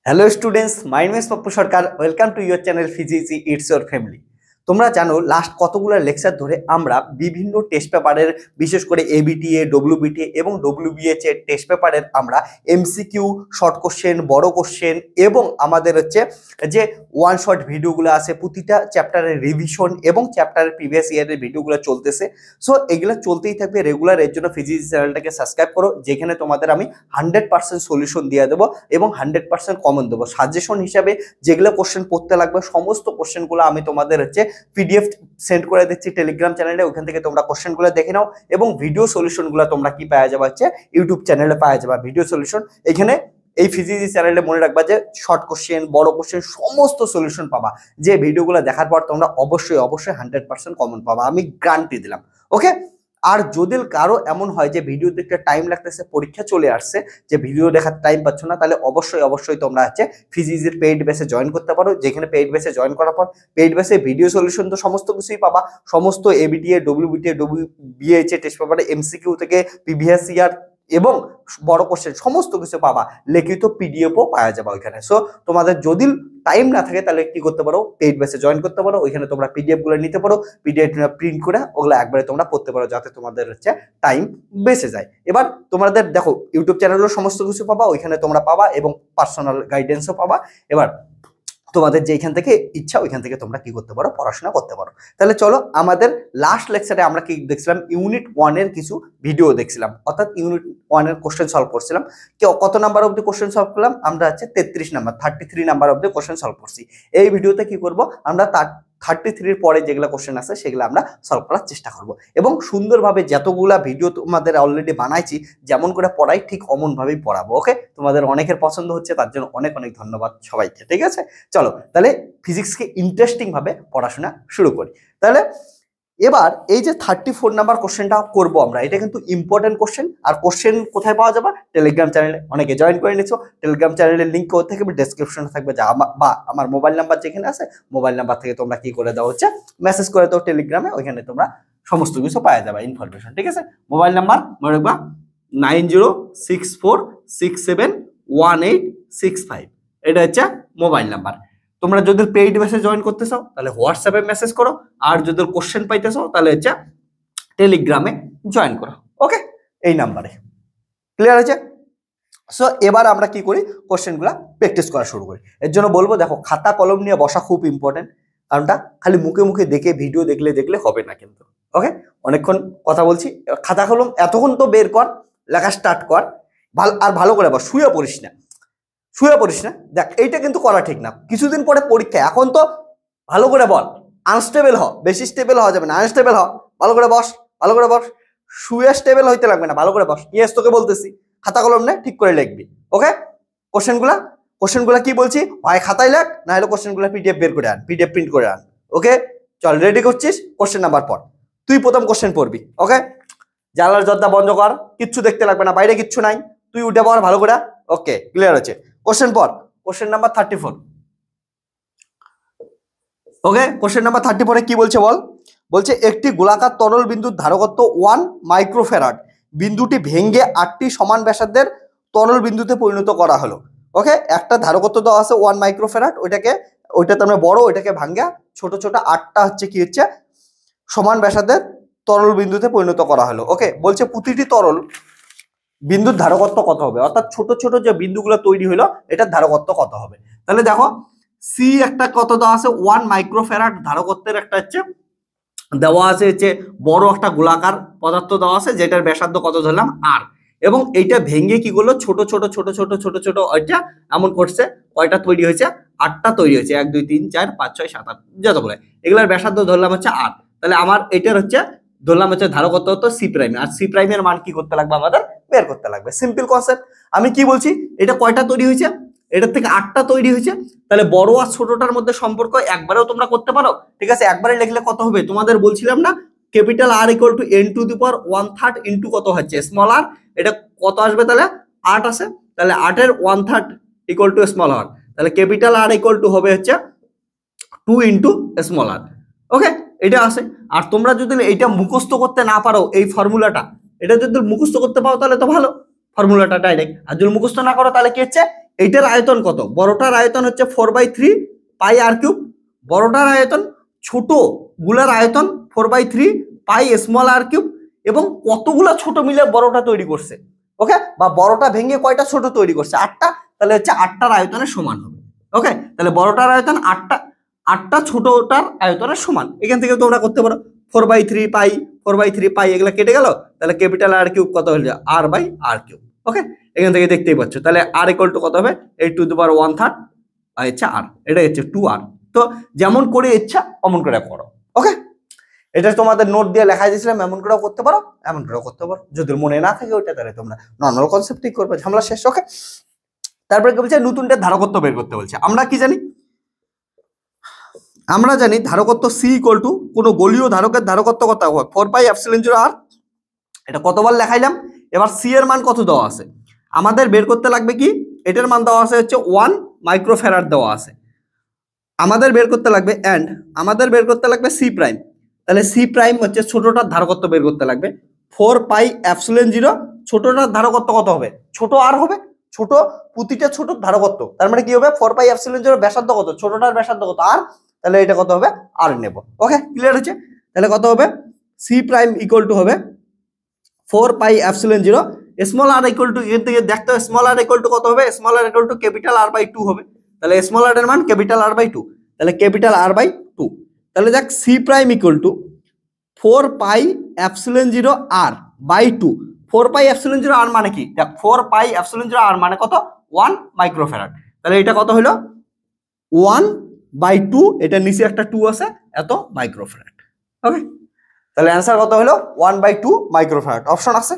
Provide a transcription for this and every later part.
Hello students, my name is Pappu Sarkar. Welcome to your channel physics it's your family. তোমরা জানো last কতগুলো lecture ধরে আমরা বিভিন্ন টেস্ট পেপারের, বিশেষ করে এবিটিএ, ডব্লিউবিটিএ এবং ডব্লিউবিএইচ এর টেস্ট পেপারের আমরা এমসিকিউ, শর্ট কোশ্চেন, বড় কোশ্চেন এবং আমাদের হচ্ছে যে ওয়ান শট ভিডিওগুলো আছে, প্রতিটা চ্যাপ্টারের রিভিশন এবং চ্যাপ্টারের প্রিভিয়াস ইয়ারের ভিডিওগুলো চলতেছে। সো এগুলো চলতেই থাকবে রেগুলার। এর জন্য ফিজিক্স চ্যানেলটাকে সাবস্ক্রাইব করো, যেখানে তোমাদের আমি 100% সলিউশন দিয়ে দেবো এবং 100% কমন দেবো। সাজেশন হিসাবে যেগুলো কোশ্চেন পড়তে লাগবে সমস্ত কোশ্চেনগুলো আমি তোমাদের হচ্ছে পিডিএফ সেন্ড করে দিচ্ছি টেলিগ্রাম চ্যানেলে। ওখান থেকে তোমরা কোশ্চেনগুলো দেখে নাও এবং ভিডিও সলিউশনগুলো তোমরা কি পাওয়া যাবে হচ্ছে ইউটিউব চ্যানেলে পাওয়া যাবে ভিডিও সলিউশন। এখানে এই ফিজিক্স চ্যানেলে মনে রাখবা যে শর্ট কোশ্চেন, বড় কোশ্চেন সমস্ত সলিউশন পাবা। যে ভিডিওগুলো দেখার পর তোমরা অবশ্যই 100% কমন পাবা, আমি গ্যারান্টি দিলাম। ওকে। আর যদি কারো এমন হয় যে ভিডিও দেখতে টাইম লাগতেছে, পরীক্ষা চলে আসছে, যে ভিডিও দেখার টাইম পাচ্ছ না, তাহলে অবশ্যই তোমরা হচ্ছে ফিজিক্সের পেইড বেসে জয়েন করতে পারো। যেখানে পেইড বেসে জয়েন করার পর পেইড বেসে ভিডিও সলিউশন তো সমস্ত কিছুই পাবা। সমস্ত এবিটিএ, ডব্লিউবিটিএ, ডব্লিউবিএইচ টেস্ট পেপারে এমসিকিউ থেকে প্রিভিয়াস ইয়ার এবং বড় কোশ্চেন সমস্ত কিছু পাবা। লিখিত পিডিএফও পাওয়া যাবে ওইখানে। সো তোমাদের যদি টাইম না থাকে তাহলে কি করতে পারো, পেইড বেসে জয়েন করতে পারো। ওইখানে তোমরা পিডিএফ গুলো নিতে পারো, পিডিএফ প্রিন্ট করে ওগুলো একবারে তোমরা পড়তে পারো, যাতে তোমাদের হচ্ছে টাইম বেঁচে যায়। এবার তোমাদের দেখো ইউটিউব চ্যানেলেও সমস্ত কিছু পাবা, ওইখানে তোমরা পাবা এবং পার্সোনাল গাইডেন্সও পাবা। এবার তোমাদের যেখান থেকে ইচ্ছা ওইখান থেকে তোমরা কি করতে পারো, পড়াশোনা করতে পারো। তাহলে চলো, আমাদের লাস্ট লেকচারে আমরা কি দেখছিলাম, ইউনিট 1 এর কিছু ভিডিও দেখছিলাম, অর্থাৎ ইউনিট 1 এর কোশ্চেন সলভ করছিলাম। কত নাম্বার অবধি কোশ্চেন সলভ করলাম আমরা হচ্ছে 33 নাম্বার, 33 নাম্বার অবধি কোশ্চেন সলভ করছি। এই ভিডিওতে কি করব, আমরা 33 পরে যেগুলো কোশ্চেন আছে সেগুলো আমরা সলভ করার চেষ্টা করব এবং সুন্দরভাবে যতগুলা ভিডিও তোমাদের অলরেডি বানাইছি যেমন করে পড়াই ঠিক অমন ভাবেই পড়াবো। ওকে, তোমাদের অনেকের পছন্দ হচ্ছে, তার জন্য অনেক অনেক ধন্যবাদ সবাইকে। ঠিক আছে, চলো তাহলে ফিজিক্সকে ইন্টারেস্টিং ভাবে পড়াশোনা শুরু করি। তাহলে এবার এই যে 34 নাম্বার কোশ্চেনটা করব আমরা, এটা কিন্তু ইম্পর্টেন্ট কোশ্চেন। আর কোশ্চেন কোথায় পাওয়া যাবে, টেলিগ্রাম চ্যানেলে। অনেকে জয়েন করে নিচ্ছ, টেলিগ্রাম চ্যানেলের লিঙ্ক কোথা থেকে, ডেসক্রিপশনে থাকবে, যা বা আমার মোবাইল নাম্বার যেখানে আছে মোবাইল নাম্বার থেকে তোমরা কি করে দাও হচ্ছে মেসেজ করে দাও টেলিগ্রামে, ওইখানে তোমরা সমস্ত কিছু পাওয়া যাবে ইনফরমেশন। ঠিক আছে, মোবাইল নাম্বার মনে রাখবা 9064671865, এটা হচ্ছে মোবাইল নাম্বার। তোমরা যদি পেইড বেসে জয়েন করতে চাও তাহলে হোয়াটসঅ্যাপে মেসেজ করো, আর যদি কোশ্চেন পাইতে চাও তাহলে হচ্ছে টেলিগ্রামে জয়েন করো। ওকে, এই নাম্বারে। ক্লিয়ার আছে? সো এবার আমরা কি করি, কোশ্চেনগুলো প্র্যাকটিস করা শুরু করি। এর জন্য বলবো দেখো, খাতা কলম নিয়ে বসা খুব ইম্পর্টেন্ট। কারণটা খালি মুখে মুখে দেখে ভিডিও দেখলে হবে না কিন্তু। ওকে, অনেকক্ষণ কথা বলছি, খাতা কলম এতক্ষণ তো বের কর, লেখা স্টার্ট কর। আর ভালো করে বস, শুয়ে পড়িস না। দেখ, এইটা কিন্তু করা ঠিক না। কিছুদিন পরে পরীক্ষা, এখন তো ভালো করে বল। আনস্টেবল হ, বেশি স্টেবল হওয়া যাবে না, আনস্টেবল হ। ভালো করে বস। শুয়ে স্টেবল হইতে লাগবে না, ভালো করে বস। ইয়েস, তোকে বলতেছি, খাতা কলম নে, ঠিক করে লিখবি। ওকে, কোশ্চেনগুলা কি বলছি, হয় খাতায় লেখ, না হলে কোশ্চেনগুলো পিডিএফ বের করে আন, পিডিএফ প্রিন্ট করে আন। ওকে, চল, রেডি করছিস? কোশ্চেন নাম্বার পড়। তুই প্রথম কোশ্চেন পড়বি। ওকে, জানলার দরজা বন্ধ কর, কিচ্ছু দেখতে লাগবে না, বাইরে কিচ্ছু নাই, তুই উঠে পড় ভালো করে। ওকে, ক্লিয়ার আছে? কোশ্চেন পড়, কোশ্চেন নাম্বার 34। ওকে, কোশ্চেন নাম্বার 34 কি বলছে বল? বলছে একটি গোলাকার তরল বিন্দুর ধারকত্ব 1 মাইক্রোফ্যারাড, বিন্দুটি ভেঙে 8টি সমান ব্যাসার্ধের তরল বিন্দুতে পরিণত করা হলো। ওকে, একটা ধারকত্ব দেওয়া আছে 1 মাইক্রোফ্যারাড, ওইটাতে আমরা বড়, ওইটাকে ভাঙ্গা ছোট 8টা হচ্ছে কি হচ্ছে সমান ব্যাসার্ধের তরল বিন্দুতে পরিণত করা হলো। ওকে, বলছে প্রতিটি তরল বিন্দুর ধারকত্ব কত হবে, অর্থাৎ ছোট ছোট যে বিন্দুগুলো তৈরি হলো এটার ধারকত্ব কত হবে। তাহলে দেখো, সি একটা কত দেওয়া আছে, 1 মাইক্রোফ্যারাড ধারকত্বের একটা হচ্ছে দেওয়া আছে, হচ্ছে বড় একটা গোলাকার পদার্থ দেওয়া আছে, যেটার ব্যাসার্ধ কত ধরলাম আর, এবং এইটা ভেঙে কি করলো, ছোট ছোট ওইটা এমন করছে, কয়টা তৈরি হয়েছে, 8টা তৈরি হয়েছে, 1 2 3 4 5 6 7 8 যতগুলো, এগুলার ব্যাসার্ধ ধরলাম হচ্ছে 8। তাহলে আমার এটার হচ্ছে ধরলাম হচ্ছে ধারকত্ব হতো সি প্রাইম, আর সি প্রাইমের মান কি করতে লাগবে, আমাদের বের করতে লাগবে। Simple concept. আমি কি বলছি, এটা কয়টা তৈরি হয়েছে, এটার থেকে 8টা তৈরি হয়েছে। তাহলে বড় আর ছোটটার মধ্যে সম্পর্ক একবারেও তোমরা করতে পারো। ঠিক আছে, একবারে লিখলে কত হবে, তোমাদের বলছিলাম না, capital R equal to n to the power 1/3 into কত হচ্ছে স্মল আর, এটা কত আসবে, তাহলে 8 আছে, তাহলে 8 এর 1/3 ইকুয়াল টু স্মল আর, তাহলে ক্যাপিটাল আর ইকুয়াল টু হবে হচ্ছে 2 ইন্টু স্মল আর। ওকে, এটা আছে। আর তোমরা যদি এইটা মুখস্থ করতে না পারো, এই ফর্মুলাটা, এটা যদি মুখস্থ করতে পারো তাহলে তো ভালো, ফর্মুলাটা ডাইরেক্ট। আর যদি মুখস্থ না করো তাহলে কি হচ্ছে, এইটার আয়তন কত? বড়টার আয়তন হচ্ছে 4/3 পাই আর কিউব, বড়টার আয়তন, ছোট গুলার আয়তন 4/3 পাই স্মল আর কিউব, এবং কতগুলা ছোট মিলে বড়টা তৈরি করছে। ওকে, বা বড়টা ভেঙে কয়টা ছোট তৈরি করছে? 8টা, তাহলে হচ্ছে 8টার আয়তনের সমান হবে। ওকে, তাহলে বড়টার আয়তন 8টা ছোটটার আয়তনের সমান। এখান থেকে তোমরা করতে পারো 4/3 পাই 4/3 পাই, এগুলা কেটে গেল, তাহলে ক্যাপিটাল আর কিউব কত হলো? r/r cube. ওকে, এখান থেকে দেখতেই পাচ্ছ, তাহলে r = কত হবে? 8⁻⁴ আর হচ্ছে r, এটা হচ্ছে 2r। তো যেমন করে ইচ্ছা অমন করে করো। ওকে, এটা তোমাদের নোট দিয়ে লেখা দিয়েছিলাম, এমন করেও করতে পারো, এমন করেও করতে পারো। যদি মনে না থাকে ওইটা, তাহলে তোমরা নর্মাল কনসেপ্টই করবে, ঝামেলা শেষ। ওকে, তারপরে কি বলছে? নতুনটা ধারকত্ব বের করতে বলছে। আমরা কি জানি? আমরা জানি ধারকত্ব C = কোনো গোলীয় ধারকের ধারকত্ব কত হয়? 4πε0r। এটা কতবার লেখাইলাম। এবার C এর মান কত দেওয়া আছে? আমাদের বের করতে লাগবে কি? এটার মান দেওয়া আছে হচ্ছে 1 মাইক্রোফ্যারাড দেওয়া আছে। আমাদের বের করতে লাগবে আমাদের বের করতে লাগবে C প্রাইম। তাহলে C প্রাইম হচ্ছে ছোটটার ধারকত্ব বের করতে লাগবে 4πε0। ছোটটার ধারকত্ব কত হবে? ছোট আর হবে, ছোট প্রতিটা ছোট ধারকত্ব, তার মানে কি হবে? 4πε0 ব্যাসার্ধ কত? ছোটটার ব্যাসার্ধ কত? আর। তাহলে এটা কত হবে? আর নেব। ওকে, ক্লিয়ার হচ্ছে? তাহলে কত হবে? C প্রাইম = হবে 4πε0। স্মল আর এর থেকে দেখতে হবে স্মল আর কত হবে? স্মল আর ক্যাপিটাল R/2 হবে। তাহলে স্মল আর এর মান ক্যাপিটাল R/2, তাহলে ক্যাপিটাল R/2। তাহলে দেখ C প্রাইম = 4πε0r/2। 4πε0r মানে কি? দেখ 4πε0r মানে কত? 1 মাইক্রোফ্যারাড। তাহলে এটা কত হলো? 1/2, এটা নিচে একটা 2 আছে, এত মাইক্রোফ্যারাড। ওকে, তাহলে অ্যান্সার কত হলো? 1/2 মাইক্রোফ্যারাড। অপশন আছে,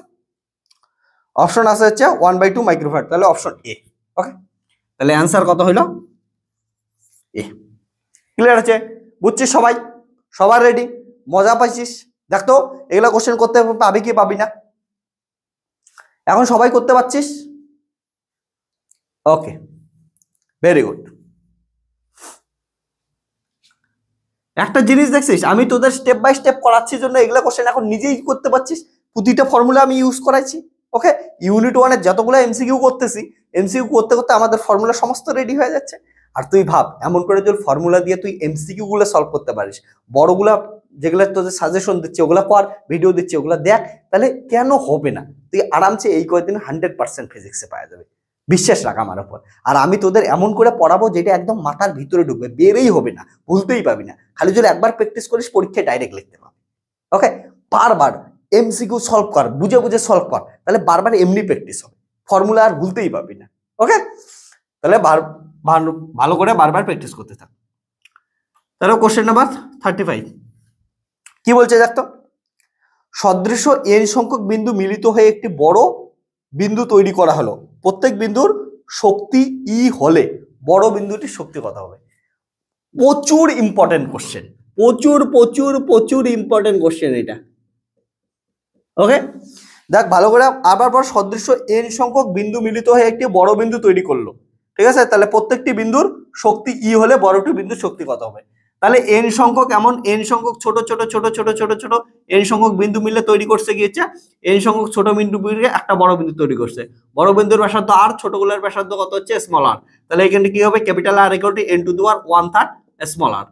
অপশন আছে হচ্ছে 1/2 মাইক্রোফ্যারাড, তাহলে অপশন এ। ওকে, তাহলে অ্যান্সার কত হলো? এ। ক্লিয়ার আছে? বুঝছিস সবাই? সবার রেডি? মজা পাইছিস? দেখতো এগুলা কোশ্চেন করতে পাবি কি পাবি না? এখন সবাই করতে পারছিস? ওকে, ভেরি গুড। একটা জিনিস দেখছিস, আমি তোদের স্টেপ বাই স্টেপ করাচ্ছি জন্য এগুলা কোশ্চেন এখন নিজেই করতে পারছিস। প্রতিটা ফর্মুলা আমি ইউজ করাইছি। ওকে, ইউনিট 1-এর যতগুলো এমসিকিউ করতেছি, এমসিকিউ করতে করতে আমাদের ফর্মুলা সমস্ত রেডি হয়ে যাচ্ছে। আর তুই ভাব, এমন করে যদি ফর্মুলা দিয়ে তুই এমসিকিউ গুলো সলভ করতে পারিস, বড়গুলা যেগুলো তোদের সাজেশন দিচ্ছে ওগুলা কর, ভিডিও দিচ্ছে ওগুলা দেখ, তাহলে কেন হবে না? তুই আরামসে এই কয়েকদিন 100% ফিজিক্সে পাওয়া যাবে। বিশ্বাস রাখ আমার উপর। আর আমি তোদের এমন করে পড়াবো যেটা একদম মাথার ভিতরে ঢুকবে, বেরেই হবে না, বুঝতেই পাবি না। খালি যদি একবার প্র্যাকটিস করিস, পরীক্ষায় ডাইরেক্ট লিখতে পারবি। ওকে, বারবার এমসিকিউ সলভ কর, বুঝে বুঝে সলভ কর, তাহলে বারবার এমনি প্র্যাকটিস হবে, ফর্মুলা আর ভুলতেই পারবি না। ওকে, তাহলে ভালো করে বারবার প্র্যাকটিস করতে থাক। তাহলে কোশ্চেন নাম্বার 35 কি বলছে দেখতো? সদৃশ্য n সংখ্যক বিন্দু মিলিত হয়ে একটি বড় বিন্দু তৈরি করা হলো। প্রত্যেক বিন্দুর শক্তি E হলে বড় বিন্দুটির শক্তি কত হবে? প্রচুর ইম্পর্টেন্ট কোশ্চেন, প্রচুর প্রচুর প্রচুর ইম্পর্টেন্ট কোশ্চেন এটা। ওকে, দেখ ভালো করে। আবার পর সদৃশ্য n সংখ্যক বিন্দু মিলিত হয়ে একটি বড় বিন্দু তৈরি করলো, ঠিক আছে? তাহলে প্রত্যেকটি বিন্দুর শক্তি E হলে বড়টি বিন্দুর শক্তি কত হবে? তাহলে n সংখ্যক এমন n সংখ্যক ছোট ছোট ছোট ছোট ছোট ছোট n সংখ্যক বিন্দু মিলে তৈরি করছে কি হচ্ছে? n সংখ্যক ছোট বিন্দু মিলে একটা বড় বিন্দু তৈরি করছে। বড় বিন্দুর ব্যাসার্ধ r, ছোটগুলোর ব্যাসার্ধ কত হচ্ছে? Small r। তাহলে এখানে কি হবে? Capital R = n⁻⁴ small r।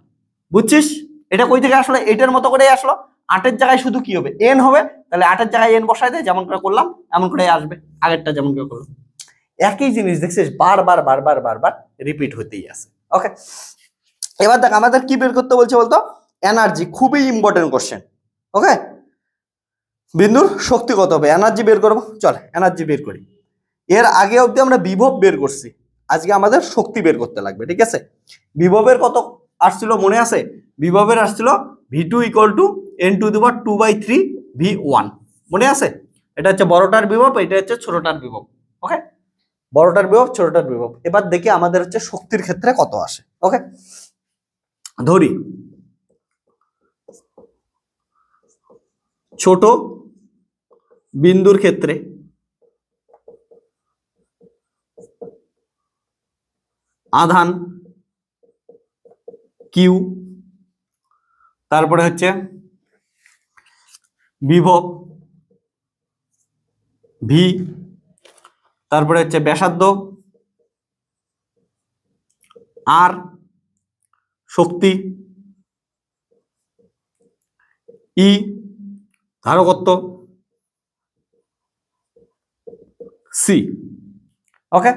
বুঝছিস? এটা কই থেকে আসলে? এটার মতো করেই আসলো। 8-এর জায়গায় শুধু কি হবে? n হবে। তাহলে 8-এর জায়গায় n বসাই দে, যেমন করে করলাম এমন করে আসবে, আগেরটা যেমন করে করলাম। একই জিনিস দেখছিস, বারবার বারবার বারবার রিপিট হতেই আছে। ওকে, এবার দেখ আমাদের কি বের করতে বলছে বলতো? এনার্জি। খুবই ইম্পর্টেন্ট কোশ্চেন। ওকে, বিন্দুর শক্তি কত হবে? এনার্জি বের করবো, চল এনার্জি বের করি। এর আগে অবধি আমরা বিভব বের করছি, আজকে আমাদের শক্তি বের করতে লাগবে। ঠিক আছে, বিভবের কত আসছিল মনে আছে? বিভবের আসছিল V2 = n⁻²/3 V1, মনে আছে? এটা হচ্ছে বড়টার বিভব, এটা হচ্ছে ছোটটার বিভব। ওকে, বড়টার বিভব, ছোটটার বিভব। এবার দেখি আমাদের হচ্ছে শক্তির ক্ষেত্রে কত আসে। ওকে, ধরি ছোট বিন্দুর ক্ষেত্রে আধান কিউ, তারপরে হচ্ছে বিভব ভি, তারপরে হচ্ছে ব্যাসার্ধ আর শক্তি, ই ধারকত্ব, সি। ওকে,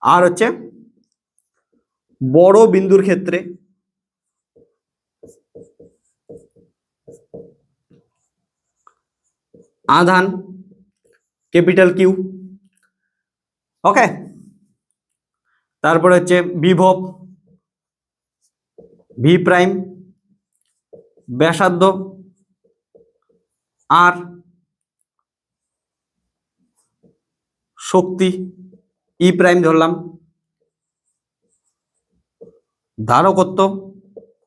আর হচ্ছে বড় বিন্দুর ক্ষেত্রে আধান ক্যাপিটাল কিউ। ওকে, তারপরে হচ্ছে বিভব ভি প্রাইম, ব্যাসার্ধ আর, শক্তি ই প্রাইম ধরলাম, ধারকত্ব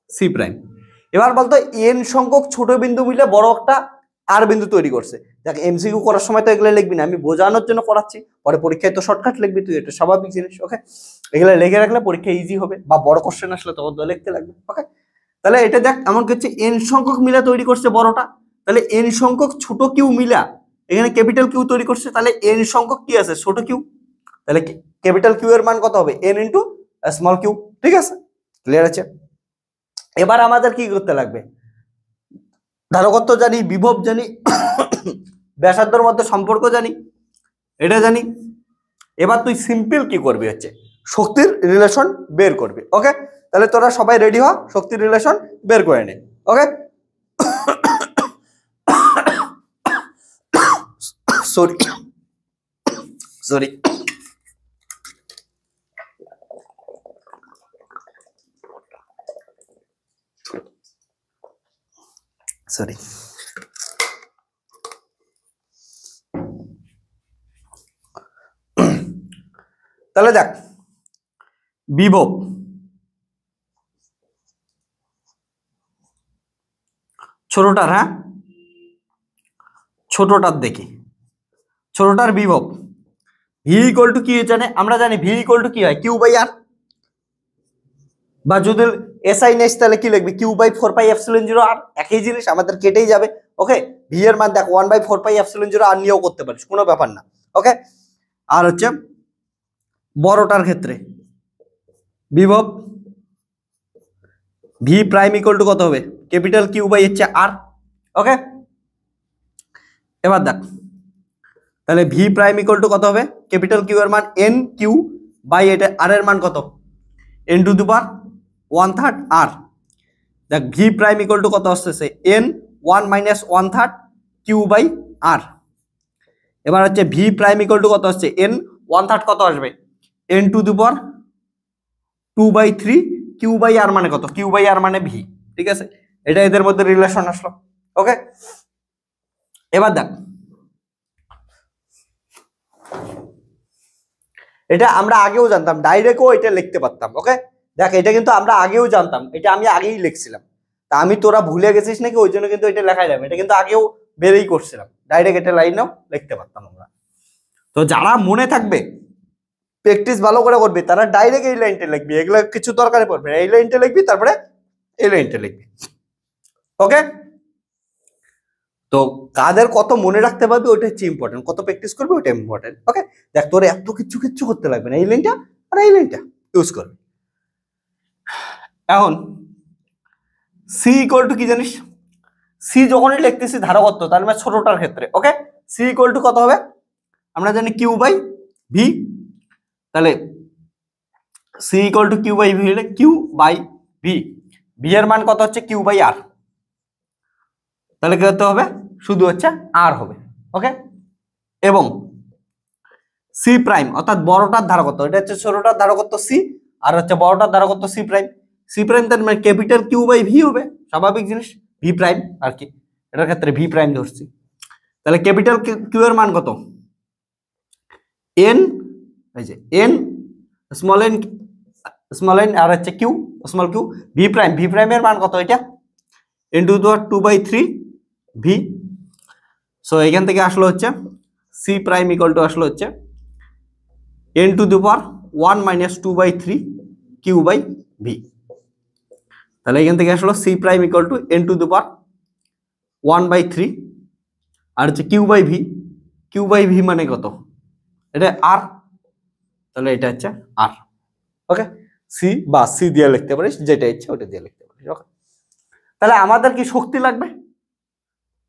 সি প্রাইম। এবার বলতো এন সংখ্যক ছোট বিন্দু মিলে বড় একটা আর বিন্দু তৈরি করছে। দেখ এমসিকিউ করার সময় তো এগুলো লিখবি না, আমি বোঝানোর জন্য পড়াচ্ছি, পরে পরীক্ষায় তো শর্টকাট লিখবি তুই, এটা স্বাভাবিক জিনিস। ওকে, এগুলো লিখে রাখলে পরীক্ষা ইজি হবে, বা বড় কোশ্চেন আসলে তখন তো লিখতে লাগবে। ওকে, তাহলে এটা দেখ এমন হচ্ছে এন সংখ্যক মিলা তৈরি করছে বড়টা, তাহলে এন সংখ্যক ছোট কিউ মিলা এখানে ক্যাপিটাল কিউ তৈরি করছে, তাহলে এন সংখ্যক কি আছে ছোট কিউ, তাহলে ক্যাপিটাল কিউ এর মান কত হবে এন ইন্টু স্মল কিউ। ঠিক আছে, ক্লিয়ার আছে? এবার আমাদের কি করতে লাগবে, ধারকত্ব জানি, বিভব জানি, ব্যাসার্ধের মধ্যে সম্পর্ক জানি, এটা জানি। এবার তুই সিম্পল কি করবি হচ্ছে শক্তির রিলেশন বের করবি। ওকে, তাহলে তোরা সবাই রেডি হ, শক্তির রিলেশন বের করে নে। ওকে, সরি সরি সরি তাহলে দেখ বিভব ছোটটার, হ্যাঁ ছোটটার দেখি, ছোটটার বিভব ভি ইকুয়াল টু কি জানে, আমরা জানি ভি ইকুয়াল টু কি হয় কিউ বাই আর, বা যদি এসআই নেস তাহলে কি লিখবি কিউ বাই 4πε0 আর, একই জিনিস আমাদের কেটেই যাবে। ওকে, ভি এর মান দেখ 1/4πε0 আর নিয়েও করতে পারিস, কোনো ব্যাপার না। ওকে, আর হচ্ছে বড়টার ক্ষেত্রে বিভব ভি প্রাইম ইকুয়াল টু কত হবে ক্যাপিটাল কিউ বাই হচ্ছে আর। ওকে, এবার দেখ তাহলে ভি প্রাইম ইকুয়াল টু কত হবে ক্যাপিটাল কিউ এর মান এন কিউ বাই এটা আর এর মান কত এন টু দি পাওয়ার 1/3 আর। দেখ ভি প্রাইম ইকুয়াল টু কত আসতেছে এন 1 - 1/3 কিউ বাই আর। এবার হচ্ছে ভি প্রাইম ইকুয়াল টু কত আসছে এন 1/3 কত আসবে N to the power 2/3 Q by R মানে কত কিউ বাই আর মানে ভি। ঠিক আছে, এটা এদের মধ্যে রিলেশন আসলো। ওকে, এবার দেখ এটা আমরা আগেও জানতাম, ডাইরেক্টও এটা লিখতে পারতাম। ওকে, দেখ এটা কিন্তু আমরা আগেও জানতাম, এটা আমি আগেই লিখছিলাম, তা আমি তোরা ভুলে গেছিস নাকি ওই জন্য কিন্তু এটা লেখাই যাবে, এটা কিন্তু আগেও বেরেই করছিলাম, ডাইরেক্ট এটা লাইনেও লিখতে পারতাম আমরা। তো যারা মনে থাকবে প্র্যাকটিস ভালো করে করবে তারা ডাইরেক্ট এই লাইনটা লিখবি, এগুলো কিছু দরকারে পড়বে, এই লাইনটা লিখবি তারপরে এই লাইনটা লিখবি। ওকে, তো কাদের কত মনে রাখতে পারবে ওইটা হচ্ছে ইম্পর্টেন্ট, কত প্র্যাকটিস করবে ওইটা ইম্পর্টেন্ট। ওকে, দেখ তোর এত কিছু করতে লাগবে না, এই লাইনটা আর এই লাইনটা ইউজ করবে। এখন সি ইকুয়াল টু কি জানিস, সি যখনই লিখতেছি ধারকত্ব তার মানে ছোটটার ক্ষেত্রে। ওকে, সি ইকুয়াল টু কত হবে আমরা জানি কিউ বাই ভি, তাহলে C equal to Q by V হলে কিউ বাই ভি, ভি এর মান কত হচ্ছে কিউ বাই আর, তাহলে কি করতে হবে শুধু হচ্ছে আর হবে। ওকে, এবং সি প্রাইম অর্থাৎ বড়টার ধারকত্ব, এটা হচ্ছে ছোটটার ধারকত্ব সি আর হচ্ছে বড়টার ধারকত্ব সি প্রাইম, সি প্রাইম তার মানে ক্যাপিটাল কিউ বাই ভি হবে, স্বাভাবিক জিনিস ভি প্রাইম আর কি, এটার ক্ষেত্রে ভি প্রাইম ধরছি। তাহলে ক্যাপিটাল কিউ এর মান কত এন, এই যে এন স্মল এন আর হচ্ছে Q small Q, V prime, V প্রাইমের মান কত এটা N to the power 2/3 V. So এখান থেকে আসলো হচ্ছে সি প্রাইম ইকুয়াল টু আসলো হচ্ছে N to the power 1 - 2/3 Q by V. তাহলে এখান থেকে আসলো C prime equal to N to the power 1/3 আর হচ্ছে Q by V, Q by V মানে কত এটা আর, তাহলে এটা হচ্ছে আর। ওকে, সি বা সি দিয়ে লিখতে পারিস, যেটা ইচ্ছে ওটা দিয়ে লিখতে পারিস। ওকে, তাহলে আমাদের কি শক্তি লাগবে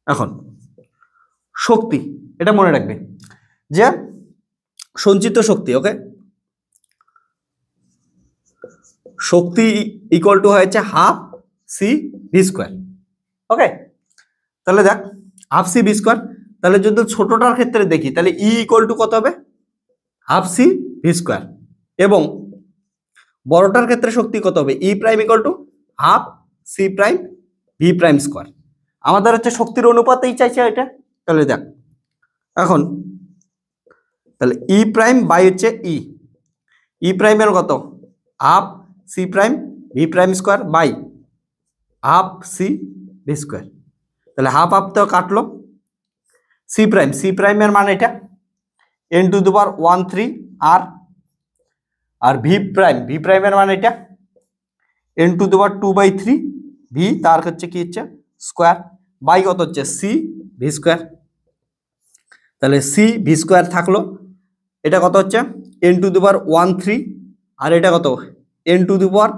এখন? শক্তি এটা মনে রাখবে যে সঞ্চিত শক্তি, ওকে, শক্তি ইকুয়াল টু হয়েছে হাফ সি ভি স্কোয়ার। ওকে, তাহলে দেখ হাফ সি ভি স্কোয়ার, তাহলে যদি ছোটটার ক্ষেত্রে দেখি তাহলে ই ইকুয়াল টু কত হবে? Half C V square. এবং বড়টার ক্ষেত্রে শক্তি কত হবে? E prime equal to half C prime V prime square. আমাদের হচ্ছে শক্তির অনুপাতেই চাইছে এটা। তাহলে দেখ এখন তাহলে ই প্রাইম বাই হচ্ছে ই প্রাইমের কত? Half C prime V prime square by half C V square. তাহলে হাফ হাফ তো কাটলো। সি প্রাইমের মান এটা n টু দি পাওয়ার 1/3 আর ভি প্রাইমের মান এটা n to the power 2/3 V, তার হচ্ছে কি হচ্ছে স্কোয়ার, বাই কত হচ্ছে সি ভি স্কোয়ার। তাহলে সি ভি স্কোয়ার থাকলো, এটা কত হচ্ছে n টু দি পাওয়ার 1/3 আর এটা কত n টু দি পাওয়ার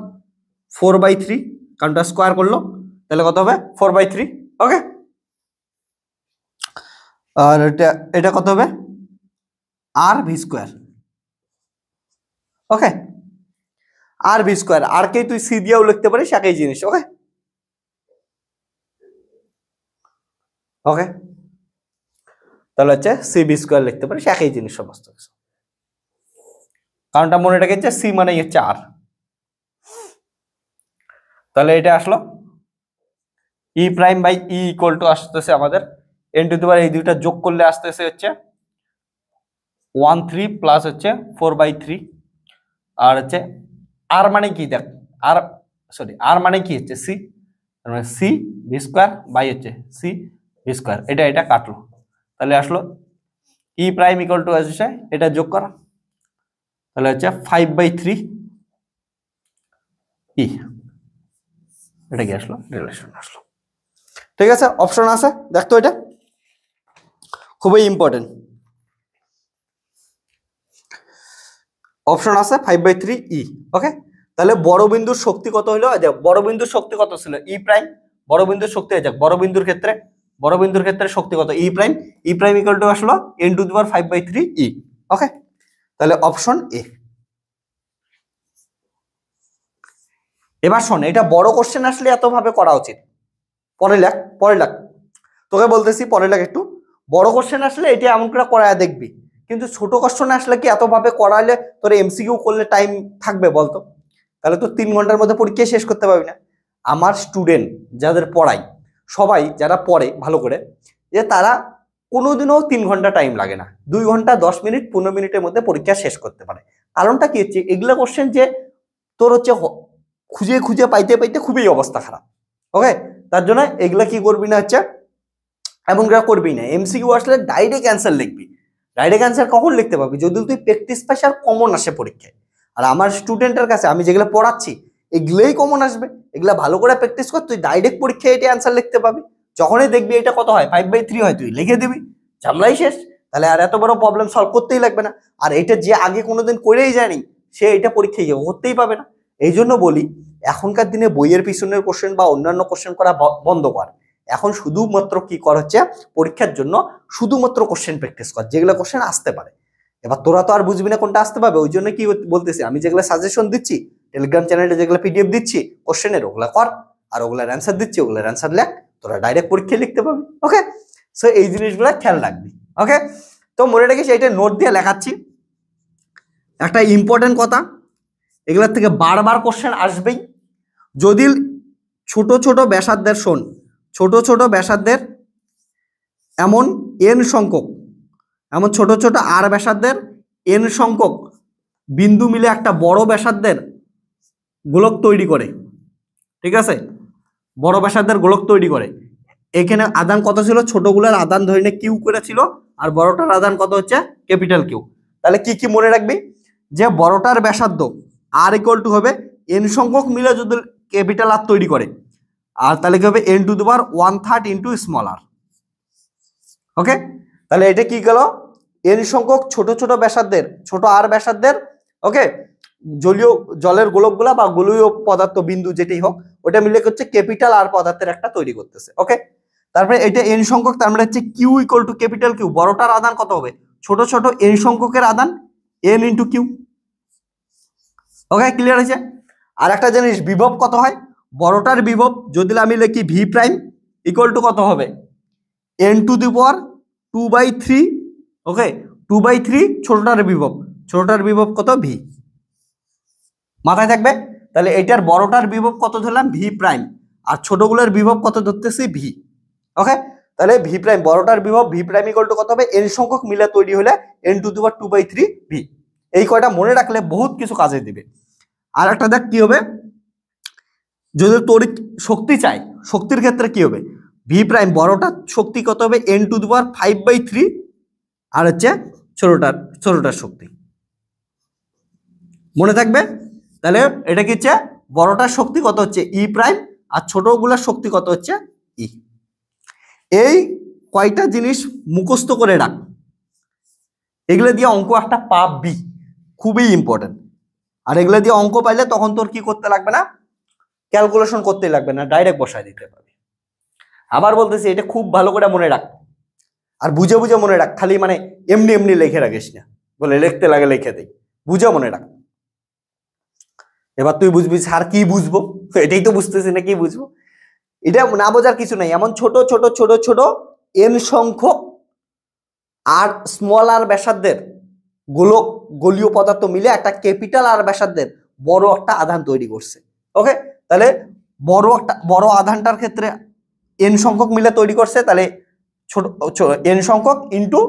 4/3, কারণটা স্কোয়ার করলো, তাহলে কত হবে 4/3। ওকে, আর এটা কত হবে আর ভি স্কোয়ার। ওকে, আর ভি স্কোয়ার, আর কে তুই সি দিয়েও লিখতে পারিস, একই জিনিস। ওকে, ওকে, তাহলে হচ্ছে সি ভি স্কোয়ার লিখতে পারিস, একই জিনিস সমস্ত কিছু। কারণটা মনে রেখেছে সি মানেই হচ্ছে আর। তাহলে এটা আসলো E prime by E equal to আসতেছে আমাদের n টু দি পাওয়ার, এই দুইটা যোগ করলে আসতেছে হচ্ছে 1/3 প্লাস হচ্ছে 4/3। আর হচ্ছে আর মানে কি দেখ, আর মানে কি হচ্ছে সি, মানে সি ভি স্কোয়ার বাই হচ্ছে সি ভি স্কোয়ার। এটা কাটলো, তাহলে আসলো ই প্রাইম ইকুয়াল টু আসছে এটা যোগ করা, তাহলে হচ্ছে 5/3 ই, এটা কি আসলো রিলেশন আসলো। ঠিক আছে, অপশন আছে দেখতো, এটা খুবই ইম্পর্টেন্ট। অপশন আছে 5/3 ই। ওকে, তাহলে বড় বিন্দুর শক্তি কত হলো? বড় বিন্দুর শক্তি কত ছিল? ই প্রাইম। বড় বিন্দুর শক্তি যাক, বড় বিন্দুর ক্ষেত্রে শক্তি কত? ই প্রাইম ইকুয়াল টু আসলো n টু দি পাওয়ার 5/3 ই। ওকে, তাহলে অপশন এ। এবার শোন, এটা বড় কোশ্চেন আসলে এত ভাবে করা উচিত। পরে লেখ তোকে বলতেছি, পরে লেখ একটু। বড় কোশ্চেন আসলে এটা এমন করে করায় দেখবি, কিন্তু ছোট কোশ্চেন আসলে কি এত ভাবে করাইলে তোর এমসিকিউ করলে টাইম থাকবে বলতো? তাহলে তো 3 ঘন্টার মধ্যে পরীক্ষা শেষ করতে পারবি না। আমার স্টুডেন্ট যাদের পড়াই, সবাই যারা পড়ে ভালো করে, যে তারা কোনোদিনও 3 ঘন্টা টাইম লাগে না, 2 ঘন্টা 10 মিনিট 15 মিনিটের মধ্যে পরীক্ষা শেষ করতে পারে। কারণটা কি হচ্ছে, এগুলো কোশ্চেন যে তোর হচ্ছে খুঁজে পাইতে খুবই অবস্থা খারাপ। ওকে, তার জন্য এগুলা কি করবি না হচ্ছে এমন করে করবি না। এমসিকিউ আসলে ডাইরেক্ট অ্যান্সার লিখবি। ডাইরেক্ট অ্যান্সার কখন লিখতে পারবি? যদি তুই প্র্যাকটিস পাস আর কমন আসে পরীক্ষায়। আর আমার স্টুডেন্টের কাছে আমি যেগুলো পড়াচ্ছি এগুলোই কমন আসবে, এগুলা ভালো করে প্র্যাকটিস কর, তুই ডাইরেক্ট পরীক্ষায় এটা অ্যান্সার লিখতে পাবি। যখনই দেখবি এটা কত হয় 5/3 হয়, তুই লিখে দিবি, ঝামেলাই শেষ। তাহলে আর এত বড় প্রবলেম সলভ করতেই লাগবে না। আর এটা যে আগে কোনোদিন করেই যায়নি সে এটা পরীক্ষায় করতেই পাবে না। এই জন্য বলি, এখনকার দিনে বইয়ের পিছনের কোশ্চেন বা অন্যান্য কোশ্চেন করা বন্ধ কর। এখন শুধুমাত্র কি কর হচ্ছে পরীক্ষার জন্য শুধুমাত্র কোশ্চেন প্র্যাকটিস কর, যেগুলো কোশ্চেন আসতে পারে। এবার তোরা তো আর বুঝবি না কোনটা আসতে পারবে, ওই জন্য কি বলতেছি, আমি যেগুলো সাজেশন দিচ্ছি টেলিগ্রাম চ্যানেলে, যেগুলো পিডিএফ দিচ্ছি কোশ্চেনের, ওগুলা কর। আর ওগুলার অ্যান্সার দিচ্ছি, ওগুলার অ্যান্সার লেখ, তোরা ডাইরেক্ট পরীক্ষায় লিখতে পারবি। ওকে, সো এই জিনিসগুলো খেয়াল রাখবি। ওকে, তো মনে রাখিস এইটা নোট দিয়ে লেখাচ্ছি। একটা ইম্পর্টেন্ট কথা, এগুলোর থেকে বারবার কোশ্চেন আসবেই। যদি ছোট ব্যাসার্ধের, শোন, ছোট ব্যাসার্ধের এমন n সংখ্যক, এমন ছোট আর ব্যাসার্ধের n সংখ্যক বিন্দু মিলে একটা বড় ব্যাসার্ধের গোলক তৈরি করে। ঠিক আছে, বড় ব্যাসার্ধের গোলক তৈরি করে। এখানে আদান কত ছিল? ছোটগুলোর আদান ধরে নিয়ে কিউ করে ছিল, আর বড়টার আদান কত হচ্ছে? Capital Q. তাহলে কি মনে রাখবি, যে বড়টার ব্যাসার্ধ আর ইকুয়াল টু হবে n সংখ্যক মিলে যদি ক্যাপিটাল আর তৈরি করে, আর তাহলে কি হবে n to the power 1/3 into small R. Okay, তাহলে এটা কি গেল, n সংখ্যক ছোট ব্যাসার্ধের, ছোট আর ব্যাসার্ধের, ওকে, জলীয় জলের গোলকগুলা বা গোলীয় পদার্থ বিন্দু যেটাই হোক ওটা মিলে হচ্ছে ক্যাপিটাল আর পদার্থের একটা তৈরি করতেছে। ওকে, তারপরে এটা এন সংখ্যক, তার মানে হচ্ছে Q equal to capital Q, বড়টার আধান কত হবে, ছোট ছোট এন সংখ্যকের আধান N into Q. Okay, clear হয়েছে। আর একটা জিনিস, বিভব কত হয়, বড়টার বিভব যদি আমি লিখি ভি প্রাইম ইকুয়াল টু কত হবে, এন টু দি পাওয়ার 2/3। ওকে, 2/3 ছোটটার বিভব কত, ভি, মাথায় থাকবে। তাহলে এটার বড়টার বিভব কত ধরলাম, ভি প্রাইম, আর ছোটগুলোর বিভব কত ধরতেছি, ভি। ওকে, তাহলে ভি প্রাইম, বড়টার বিভব ভি প্রাইম ইকুয়াল টু কত হবে, এন সংখ্যক মিলে তৈরি হলে N to the power 2/3 V. এই কয়টা মনে রাখলে বহুত কিছু কাজে দিবে। আর একটা দেখ কি হবে, যদি তড়িৎ শক্তি চাই, শক্তির ক্ষেত্রে কি হবে, ভি প্রাইম বড়টার শক্তি কত হবে, এন টু দি পাওয়ার 5/3, আর হচ্ছে ছোটটার শক্তি, মনে থাকবে। তাহলে এটা কি হচ্ছে, বড়টার শক্তি কত হচ্ছে ই প্রাইম, আর ছোটগুলোর শক্তি কত হচ্ছে ই। এই কয়টা জিনিস মুখস্থ করে রাখ, এগুলো দিয়ে অঙ্ক একটা পাবি, খুবই ইম্পর্টেন্ট। আর এগুলো দিয়ে অঙ্ক পাইলে তখন তোর কি করতে লাগবে না, ক্যালকুলেশন করতে লাগবে না, ডাইরেক্ট বসায় দিতে পারবি। আবার বলতেছি, এটা খুব ভালো করে মনে রাখ, আর বুঝে বুঝে মনে রাখ, খালি মানে এমনি এমনি লিখে রাখিস না, বলে লিখতে লাগে লিখে দেই, বুঝে মনে রাখ। এবার তুই বুঝবি স্যার কি বুঝবো, এটাই তো বুঝতেছি না, কি বুঝবো, এটা না বোঝার কিছু নাই। এমন ছোট ছোট ছোট ছোট এন সংখ্যক আর স্মল আর ব্যাসার্ধের গোলীয় পদার্থ মিলে একটা ক্যাপিটাল আর ব্যাসার্ধের বড় একটা আধান তৈরি করছে। ওকে, তাহলে বড় আধানটার ক্ষেত্রে এন সংখ্যক মিলে তৈরি করছে, তাহলে ছোট এন সংখ্যক ইন্টু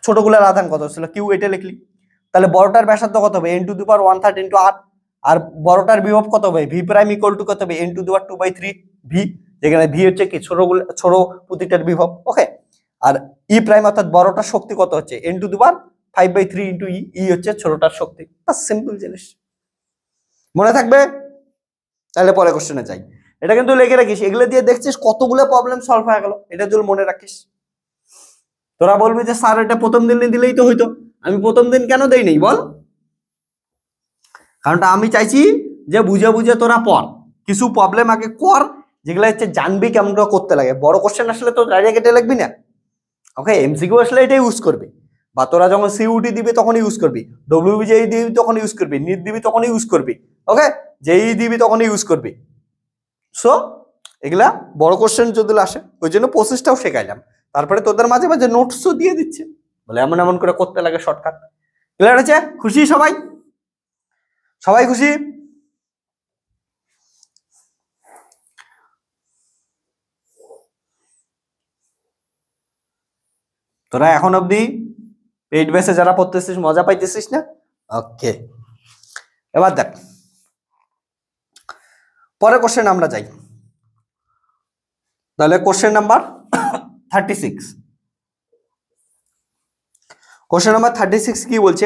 ছোটগুলোর আধান কত ছিল, কিউ, এটা লিখলি। তাহলে বড়টার ব্যাসার্ধ কত হবে, N to the power 1/3 into R, আর বড়টার বিভব কত হবে, ভি প্রাইম ইকুয়াল টু কত হবে, N to the power 2/3 V, যেখানে ভি হচ্ছে কি ছোট প্রতিটার বিভব। ওকে, আর ই প্রাইম অর্থাৎ বড়টার শক্তি কত হচ্ছে, N to the power 5/3 into E, E হচ্ছে ছোটটার শক্তি। সিম্পল জিনিস, মনে থাকবে। তাহলে পরে কোশ্চেনে যাই, এটা কিন্তু লিখে রাখিস, এগুলো দিয়ে দেখছিস কতগুলো প্রবলেম সলভ হয়ে গেল, এটা যদি মনে রাখিস। তোরা বলবি যে স্যার এটা প্রথম দিন দিলেই তো হইতো, আমি প্রথম দিন কেন দেই নাই বল, কারণটা আমি চাইছি যে বুঝে বুঝে তোরা পড়, কিছু প্রবলেম আগে কর, যেগুলো হচ্ছে জানবি কেমন করতে লাগে। বড় কোশ্চেন আসলে তো ডাইরেক্ট এটা লিখবি না, ওকে, এমসিকিউ আসলে এটা ইউজ করবি, বা তোরা যখন সিইউটি দিবি তখন ইউজ করবি, ডব্লিউবিজেই দিবি তখন ইউজ করবি, নিট দিবি তখন ইউজ করবি, ওকে, যেই দিবি তখন ইউজ করবি। সো এগুলা বড় কোশ্চেন যদি আসে, ওই জন্য প্রসেসটাও শেখাইলাম, তারপরে তোদের মাঝে মাঝে নোটসও দিয়ে দিচ্ছে, বলে এমন এমন করে করতে লাগে শর্টকাট। ক্লিয়ার আছে, খুশি সবাই, সবাই খুশি। তোরা এখন অবধি পেইড বেসে যারা পড়তেছিস মজা পাইতেছিস না? ওকে, এবার দেখ পরের কোশ্চেন আমরা যাই। তাহলে কোশ্চেন নাম্বার 36, কোশ্চেন নাম্বার 36 কি বলছে,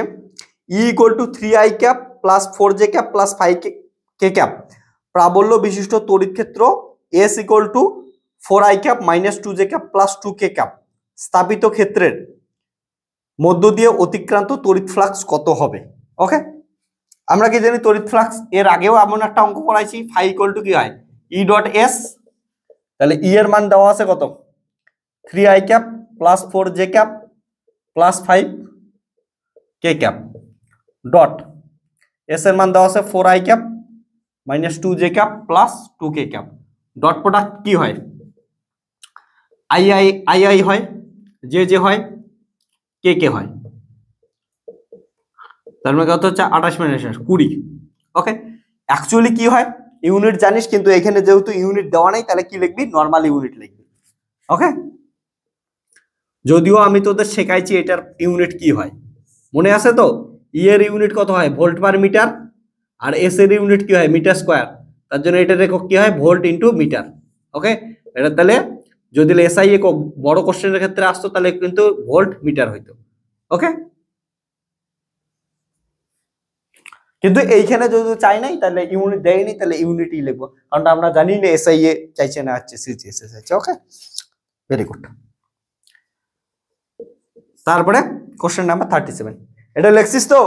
E equal to 3i cap plus 4j cap plus 5k cap প্রাবল্য বিশিষ্ট তড়িৎ ক্ষেত্র S equal to 4i cap minus 2j cap plus 2k cap স্থাপিত ক্ষেত্রের মধ্য দিয়ে অতিক্রান্ত তড়িৎ ফ্লাক্স কত হবে। ওকে, আমরা কি জানি তড়িৎ ফ্লাক্স, এর আগেও এমন একটা অঙ্ক করাইছি, ফাই ইকুয়াল টু কি হয়, ই ডট এস, তাহলে ই এর মান দেওয়া আছে কত, 3i cap plus 4j cap plus 5k cap dot S এর মান দেওয়া আছে 4i cap minus 2j cap plus 2k cap, dot product কি হয়, আই আই হয়, যে হয়, কে হয়, তার মানে কত হচ্ছে 28 মাইনাস 20। ওকে, অ্যাকচুয়ালি কি হয় ইউনিট জানিস, কিন্তু এখানে যেহেতু ইউনিট দেওয়া নাই তাহলে কি লিখবি, নর্মাল ইউনিট লিখবি। ওকে, যদিও আমি তোদের শেখাইছি এটার ইউনিট কি হয়, মনে আছে তো, ই এর ইউনিট কত হয়, ভোল্ট পার মিটার, আর এস এর ইউনিট কি হয়, মিটার স্কোয়ার, তার জন্য এটার একক কি হয়, ভোল্ট ইন্টু মিটার। ওকে, এটা তাহলে যদি এসআই একক বড় কোশ্চেনের ক্ষেত্রে আসতো তাহলে কিন্তু ভোল্ট মিটার হইতো। ওকে, কিন্তু এইখানে যদি চাই নাই তাহলে ইউনিট দেয়নি, তাহলে ইউনিটই লিখবো, কারণ আমরা জানি না এসআই এ চাইছে না হচ্ছে সিজিএসএ চাইছে। ওকে, ভেরি গুড। তারপরে কোশ্চেন নাম্বার 37, এটা লেখছিস তো?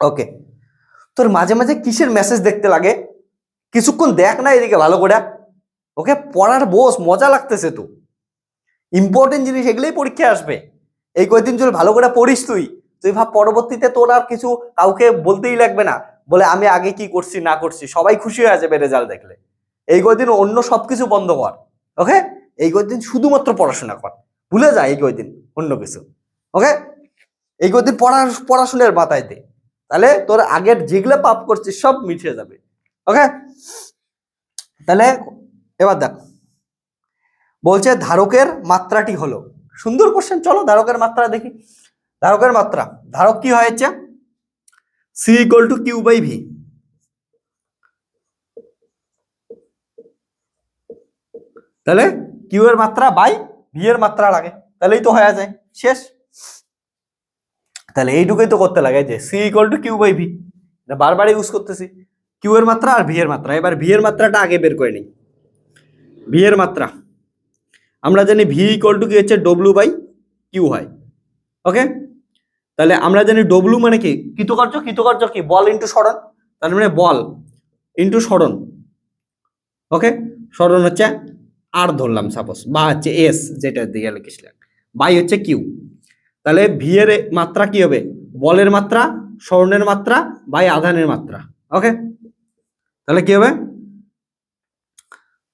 ওকে, তোর মাঝে মাঝে কিসের মেসেজ দেখতে লাগে? কিছুক্ষণ দেখ না এদিকে ভালো করে। ওকে, পড়ার বস, মজা লাগতেছে তো। ইম্পর্টেন্ট জিনিস এগুলোই পরীক্ষা আসবে। এই কয়েকদিন যদি ভালো করে পড়িস তুই ভাব পরবর্তীতে তোর আর কিছু কাউকে বলতেই লাগবে না, বলে আমি আগে কি করছি না করছি, সবাই খুশি হয়ে যাবে রেজাল্ট দেখলে। এই কয়েকদিন অন্য সবকিছু বন্ধ কর। ওকে, এই কয়েকদিন শুধুমাত্র পড়াশোনা কর, ভুলে যা এই কয়েকদিন অন্য কিছু। ওকে, এই কয়েকদিন পড়াশোনার মাথায় দে, তাহলে তোর আগের যেগুলো পাপ করছিস সব মিটে যাবে। ওকে, তাহলে এবার দেখ, বলছে ধারকের মাত্রাটি হলো, সুন্দর কোশ্চেন। চলো ধারকের মাত্রা দেখি। ধারকের মাত্রা, ধারক কি হয়েছে? C equal to Q by V. তাহলে কিউ এর মাত্রা বাই ভি এর মাত্রা লাগে, তাহলেই তো হয়ে যায়, শেষ। তাহলে এইটুকুই তো করতে লাগে, যে C equal to Q by V, বারবার ইউজ করতেছি। কিউ এর মাত্রা আর ভি এর মাত্রা। এবার ভি এর মাত্রাটা আগে বের করে নিই। ভি এর মাত্রা আমরা জানি ভি ইকুয়াল টু কি হচ্ছে ডব্লিউ বাই কিউ হয়। ওকে, তাহলে আমরা জানি ডব্লিউ মানে কি কৃতকার্য, কৃতকার্য কি বল ইন্টু সরণ, তার মানে বল ইন্টু সরণ। ওকে, সরণ হচ্ছে আর ধরলাম সাপোজ, বা হচ্ছে এস, যেটা দিকে লিখেছিলেন, বাই হচ্ছে কিউ। তাহলে ভি এর মাত্রা কি হবে? বলের মাত্রা, সরণের মাত্রা বাই আধানের মাত্রা। ওকে, তাহলে কি হবে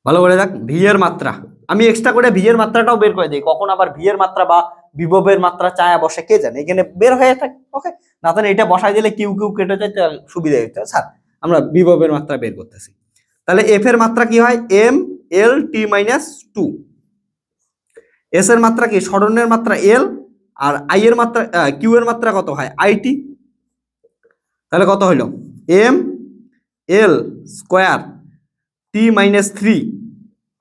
ভালো করে দেখ, ভি এর মাত্রা। আমি এক্সট্রা করে ভি এর মাত্রাটাও বের করে দিই, কখন আবার ভি এর মাত্রা বা বিভবের মাত্রা চায়া বসে কে জানে, এখানে বের হয়ে থাকে। ওকে, না তাহলে এটা বসাই দিলে কিউ কিউ কেটে যায়, সুবিধা হইতে স্যার আমরা বিভবের মাত্রা বের করতেছি। তাহলে এফ এর মাত্রা কি হয়? এম এল টি মাইনাস টু। এস এর মাত্রা কি? সরণের মাত্রা এল, আর আই এর মাত্রা কিউ এর মাত্রা কত হয়? আইটি। তাহলে কত হইল? M L square T minus three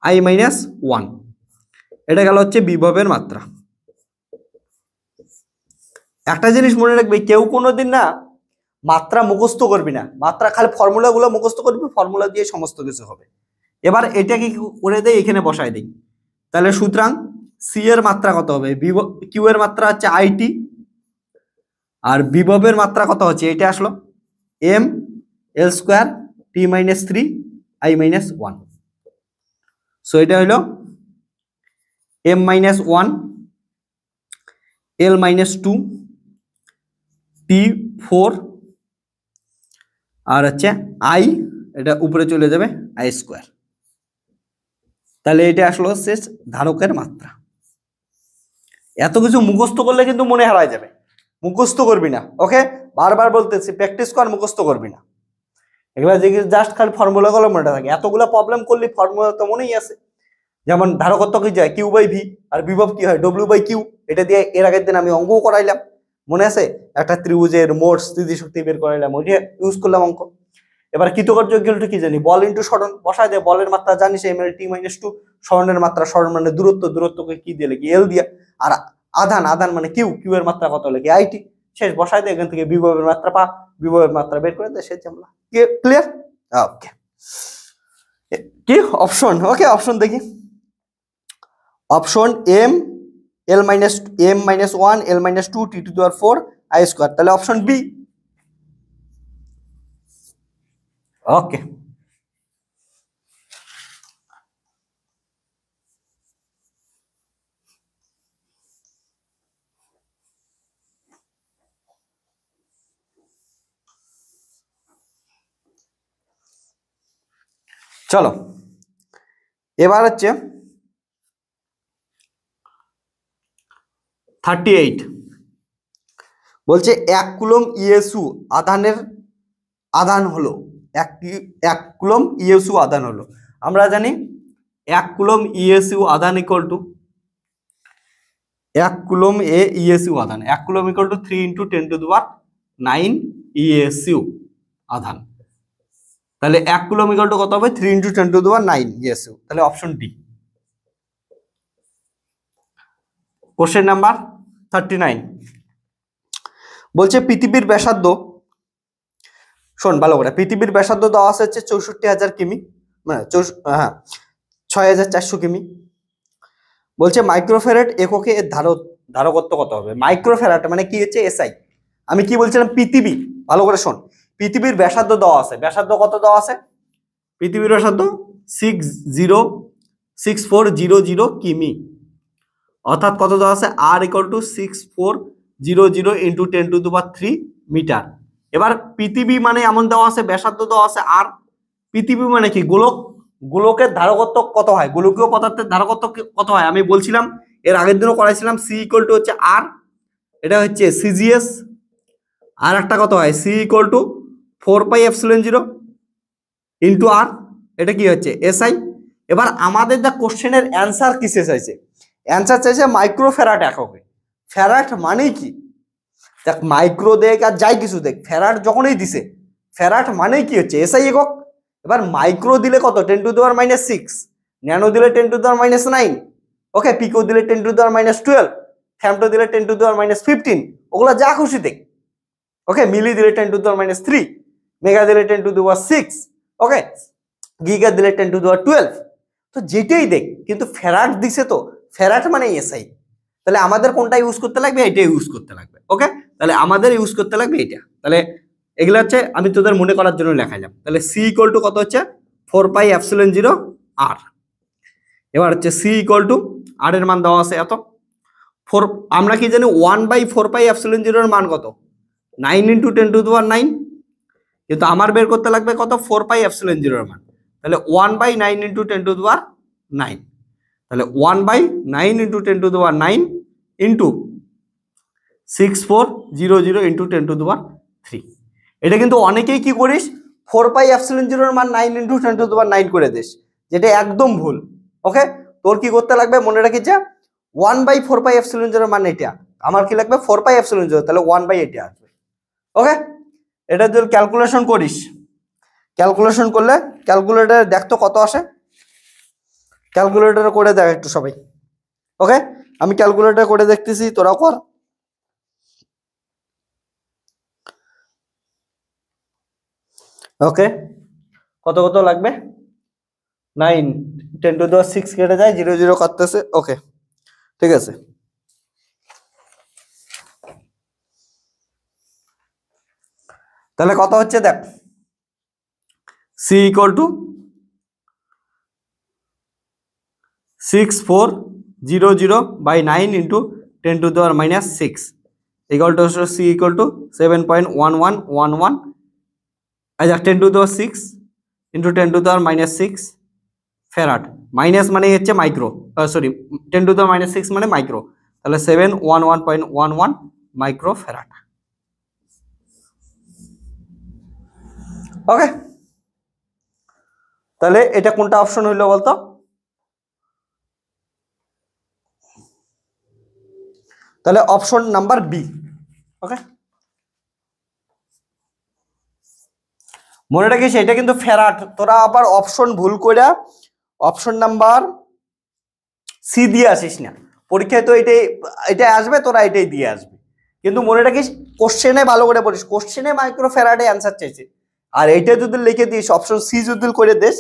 I minus one. এটা গেল হচ্ছে বিভবের মাত্রা। একটা জিনিস মনে রাখবে, কেউ কোনোদিন না মাত্রা মুখস্থ করবি না, মাত্রা খালি ফর্মুলাগুলো মুখস্থ করবি, ফর্মুলা দিয়ে সমস্ত কিছু হবে। এবার এটাকে করে দেয়, এখানে বসাই দিই। তাহলে সুতরাং সি এর মাত্রা কত হবে? কিউ এর মাত্রা হচ্ছে আইটি, আর বিভবের মাত্রা কত হচ্ছে? এটা আসলো M L square T minus three I minus one. So এটা হইলো M minus one L minus two T four, আর হচ্ছে আই, এটা উপরে চলে যাবে আই স্কোয়ার। তাহলে এটা আসলো শেষ ধারকের মাত্রা। এত কিছু মুখস্থ করলে কিন্তু মনে হারায় যাবে, মুখস্থ করবি না। ওকে, বারবার বলতেছি প্র্যাকটিস কর, মুখস্থ করবি না। এগুলা যে জাস্ট খালি ফর্মুলাগুলো মনে থাকে, এতগুলো প্রবলেম করলে ফর্মুলা তো মনেই আছে। যেমন ধারকত্ব কি যায়? কিউ বাই ভি, আর বিভব কি হয়? W by Q. এটা দিয়ে এর আগের দিন আমি অঙ্কও করাইলাম, মনে আছে? একটা ত্রিভুজের মোট স্থিতিশক্তি বের করাইলাম, ওইটা ইউজ করলাম অঙ্ক। এবার কৃতকার্য ইকুয়াল কি জানি? বল ইন্টু সরণ, বসায় দেয়। বলের মাত্রা জানিস এম এল টি মাইনাস টু, সরণের মাত্রা, সরণ মানে দূরত্ব, দূরত্বকে কি দিয়ে লিখি? এল দিয়া। আর আধান, আধান মানে কিউ, কিউ এর মাত্রা কত লিখি? আইটি। শেষ, বসায় দেয়। এখান থেকে বিভবের মাত্রা পা, বিভবের মাত্রা বের করে দেয়, শেষ আমরা। ক্লিয়ার? ওকে, কি অপশন? ওকে, অপশন দেখি। Option M L minus M minus one L minus two T to the power four I square, তাহলে অপশন বি। ওকে, চলো এবার হচ্ছে 38। বলছে 1 কুলম ইএসইউ আধানের আধান হলো, 1 কুলম ইএসইউ আধান হলো। আমরা জানি 1 কুলম ইএসইউ আধান equal to 1 coulomb A ESU আধান, 1 কুলম ইকুয়াল টু 3 × 10⁹ ইএসইউ আধান। তাহলে 1 কুলম ইকুয়াল টু কত হবে? 3 × 10⁹ ইএসইউ। তাহলে অপশন ডি। কোশ্চেন নাম্বার 39 বলছে পৃথিবীর ব্যাসার্ধ, শোন ভালো করে, পৃথিবীর ব্যাসার্ধ দেওয়া আছে হচ্ছে 64,000 কিমি, মানে 6,400 কিমি। বলছে মাইক্রোফ্যারাড এককে এর ধারকত্ব কত হবে? মাইক্রোফ্যারাড মানে কি হচ্ছে? এসআই। আমি কি বলছিলাম? পৃথিবী, ভালো করে শোন, পৃথিবীর ব্যাসার্ধ দেওয়া আছে, ব্যাসার্ধ কত দেওয়া আছে? পৃথিবীর ব্যাসার্ধ 60400 কিমি, অর্থাৎ কত দেওয়া আছে? r = 6400 into 10⁻³ metre. এবার পৃথিবী মানে এমন দেওয়া আছে, ব্যাসার্ধ দেওয়া আছে r, পৃথিবী মানে কি? গোলক, গোলকের ধারকত্ব কত হয়? গোলকীয় পদার্থের ধারকত্ব কত হয়? আমি বলছিলাম, এর আগের দিনও করাইছিলাম, c = হচ্ছে r, এটা হচ্ছে সিজিএস, আর একটা কত হয়? c = 4πε0 ইন্টু r, এটা কি হচ্ছে? এসআই। এবার আমাদের যা কোশ্চেনের অ্যান্সার কিসে চাইছে? অ্যান্সার চাইছে মাইক্রোফ্যারাড এককে। ফ্যারাড মানে কি? দেখ, মাইক্রো দেখ আর যাই কিছু দেখ, ফ্যারাড যখনই দিছে, ফ্যারাড মানে কি হচ্ছে? এসআই একক। এবার মাইক্রো দিলে কত? 10⁻⁻6, ন্যানো দিলে 10⁻⁹, ওকে, পিকো দিলে 10⁻12, ফ্যামটো দিলে 10⁻15, ওগুলা যা খুশি দেখ, ওকে, মিলি দিলে 10⁻3, মেগা দিলে 10⁻6, ওকে, গিগা দিলে 10⁻12, তো যেটাই দেখ, কিন্তু ফ্যারাড দিছে, তো ফ্যারাড মানে এসআই। তাহলে আমাদের কোনটা ইউজ করতে লাগবে? এটা ইউজ করতে লাগবে, ওকে। তাহলে আমাদের ইউজ করতে লাগবে এটা। তাহলে এগুলো হচ্ছে আমি তোদের মনে করার জন্য লেখাইলাম। তাহলে c = কত হচ্ছে? 4πε0 r। এবার হচ্ছে c = r এর মান দেওয়া আছে এত, 4, আমরা কি জানি 1/4πε0 এর মান কত? 9 × 10⁹, কিন্তু আমার বের করতে লাগবে কত? 4πε0 এর মান। তাহলে 1/9 × 10⁹, তাহলে 1/9 × 10⁹ ইন্টু 6400 × 10⁻3। এটা কিন্তু অনেকেই কি করিস, 4πε0 এর মান 9 × 10⁹ করে দিস, যেটা একদম ভুল, ওকে। তোর কি করতে লাগবে? মনে রাখিস যে 1/4πε0 এর মান এটা, আমার কি লাগবে? 4πε0, তাহলে 1/8 আসবে, ওকে। এটা যদি ক্যালকুলেশন করিস, ক্যালকুলেশন করলে ক্যালকুলেটর দেখতো কত আসে, ক্যালকুলেটর করে দেখ একটু সবাই, ওকে। আমি ক্যালকুলেটর করে দেখতেছি, তোরাও কর। ওকে, কত কত লাগবে? 9, 10⁻6 কেটে যায়, 0 0 কাটতেছে, ওকে, ঠিক আছে। তাহলে কত হচ্ছে দেখ, c = 6400/9 × 10⁻6 = c = 7.1111, আচ্ছা, 10⁻6 × 10⁻6 ফ্যারাড, মাইনাস মানে হচ্ছে মাইক্রো, সরি, 10⁻6 মানে মাইক্রো, তাহলে 711.11 মাইক্রো ফ্যারাড, ওকে। তাহলে এটা কোনটা অপশন হইলো বলতো? তাহলে অপশন নাম্বার বি, ওকে। মনে রাখিস এটা কিন্তু ফ্যারাড, তোরা আবার অপশন ভুল করে অপশন নাম্বার সি দিয়ে আসিস না, পরীক্ষায় তো এটাই আসবে, তোরা এটাই দিয়ে আসবে। কিন্তু মনে রাখিস কোশ্চেনে ভালো করে পড়িস, কোশ্চেনে মাইক্রো ফ্যারাডে অ্যান্সার চাইছে, আর এইটা যদি লিখে দিস, অপশন সি যদি করে দিস,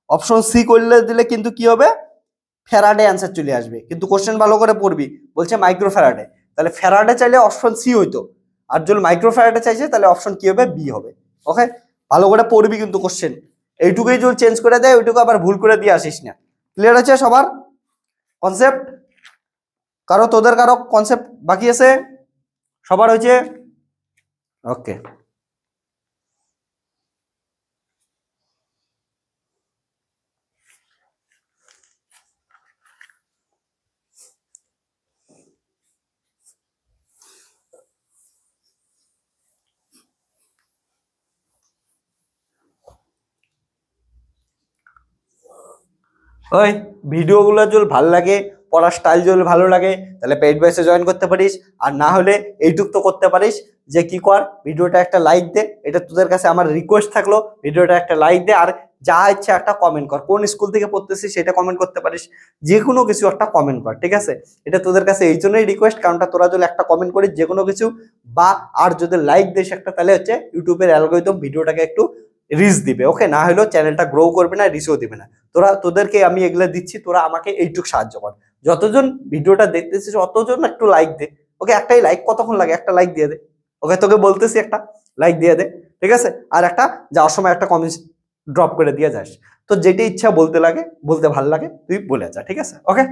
অপশন সি করলে দিলে কিন্তু কি হবে? ফ্যারাডে অ্যান্সার চলে আসবে। কিন্তু কোশ্চেন ভালো করে পড়বি, বলছে মাইক্রো ফ্যারাডে, তাহলে ফ্যারাডে চাইলে অপশন সি হইতো, আর যদি মাইক্রো ফ্যারাডে চাইছে তাহলে অপশন কি হবে? বি হবে, ওকে। ভালো করে পড়বি কিন্তু কোশ্চেন, এইটুকুই যদি চেঞ্জ করে দেয় ওইটুকু আবার ভুল করে দিয়ে আসিস না। ক্লিয়ার আছে সবার কনসেপ্ট? তোদের কারো কনসেপ্ট বাকি আছে? সবার হয়েছে? ওকে। ওই ভিডিওগুলো যদি ভালো লাগে, পড়ার স্টাইল যদি ভালো লাগে, তাহলে পেইড ব্যাচে জয়েন করতে পারিস, আর না হলে এইটুক তো করতে পারিস যে কি কর, ভিডিওটা একটা লাইক দে, এটা তোদের কাছে আমার রিকোয়েস্ট থাকলো, ভিডিওটা একটা লাইক দে, আর যা ইচ্ছা একটা কমেন্ট কর, কোন স্কুল থেকে পড়তেছিস সেটা কমেন্ট করতে পারিস, যে কোনো কিছু একটা কমেন্ট কর, ঠিক আছে? এটা তোদের কাছে এই জন্যই রিকোয়েস্ট, কারণটা তোরা যদি একটা কমেন্ট করিস যে কোনো কিছু, বা আর যদি লাইক দিস একটা, তাহলে হচ্ছে ইউটিউবের অ্যালগরিদম ভিডিওটাকে একটু রিচ দিবে, ওকে। না হলেও চ্যানেলটা গ্রো করবে না, রিচও দিবে না। তোদেরকে আমি এগুলো দিচ্ছি, তোরা আমাকে এইটুক সাহায্য কর, যতজন ভিডিওটা দেখতেছিস অতজন একটু লাইক দে, ওকে। একটাই লাইক কতক্ষণ লাগে? একটা লাইক দিয়ে দে, ওকে। তোকে বলতেছি একটা লাইক দিয়ে দে, ঠিক আছে, আর একটা যাওয়ার সময় একটা কমেন্ট ড্রপ করে দিয়ে যাস। তো যেটা ইচ্ছা বলতে লাগে, বলতে ভাল লাগে তুই বলে যা, ঠিক আছে। ওকে,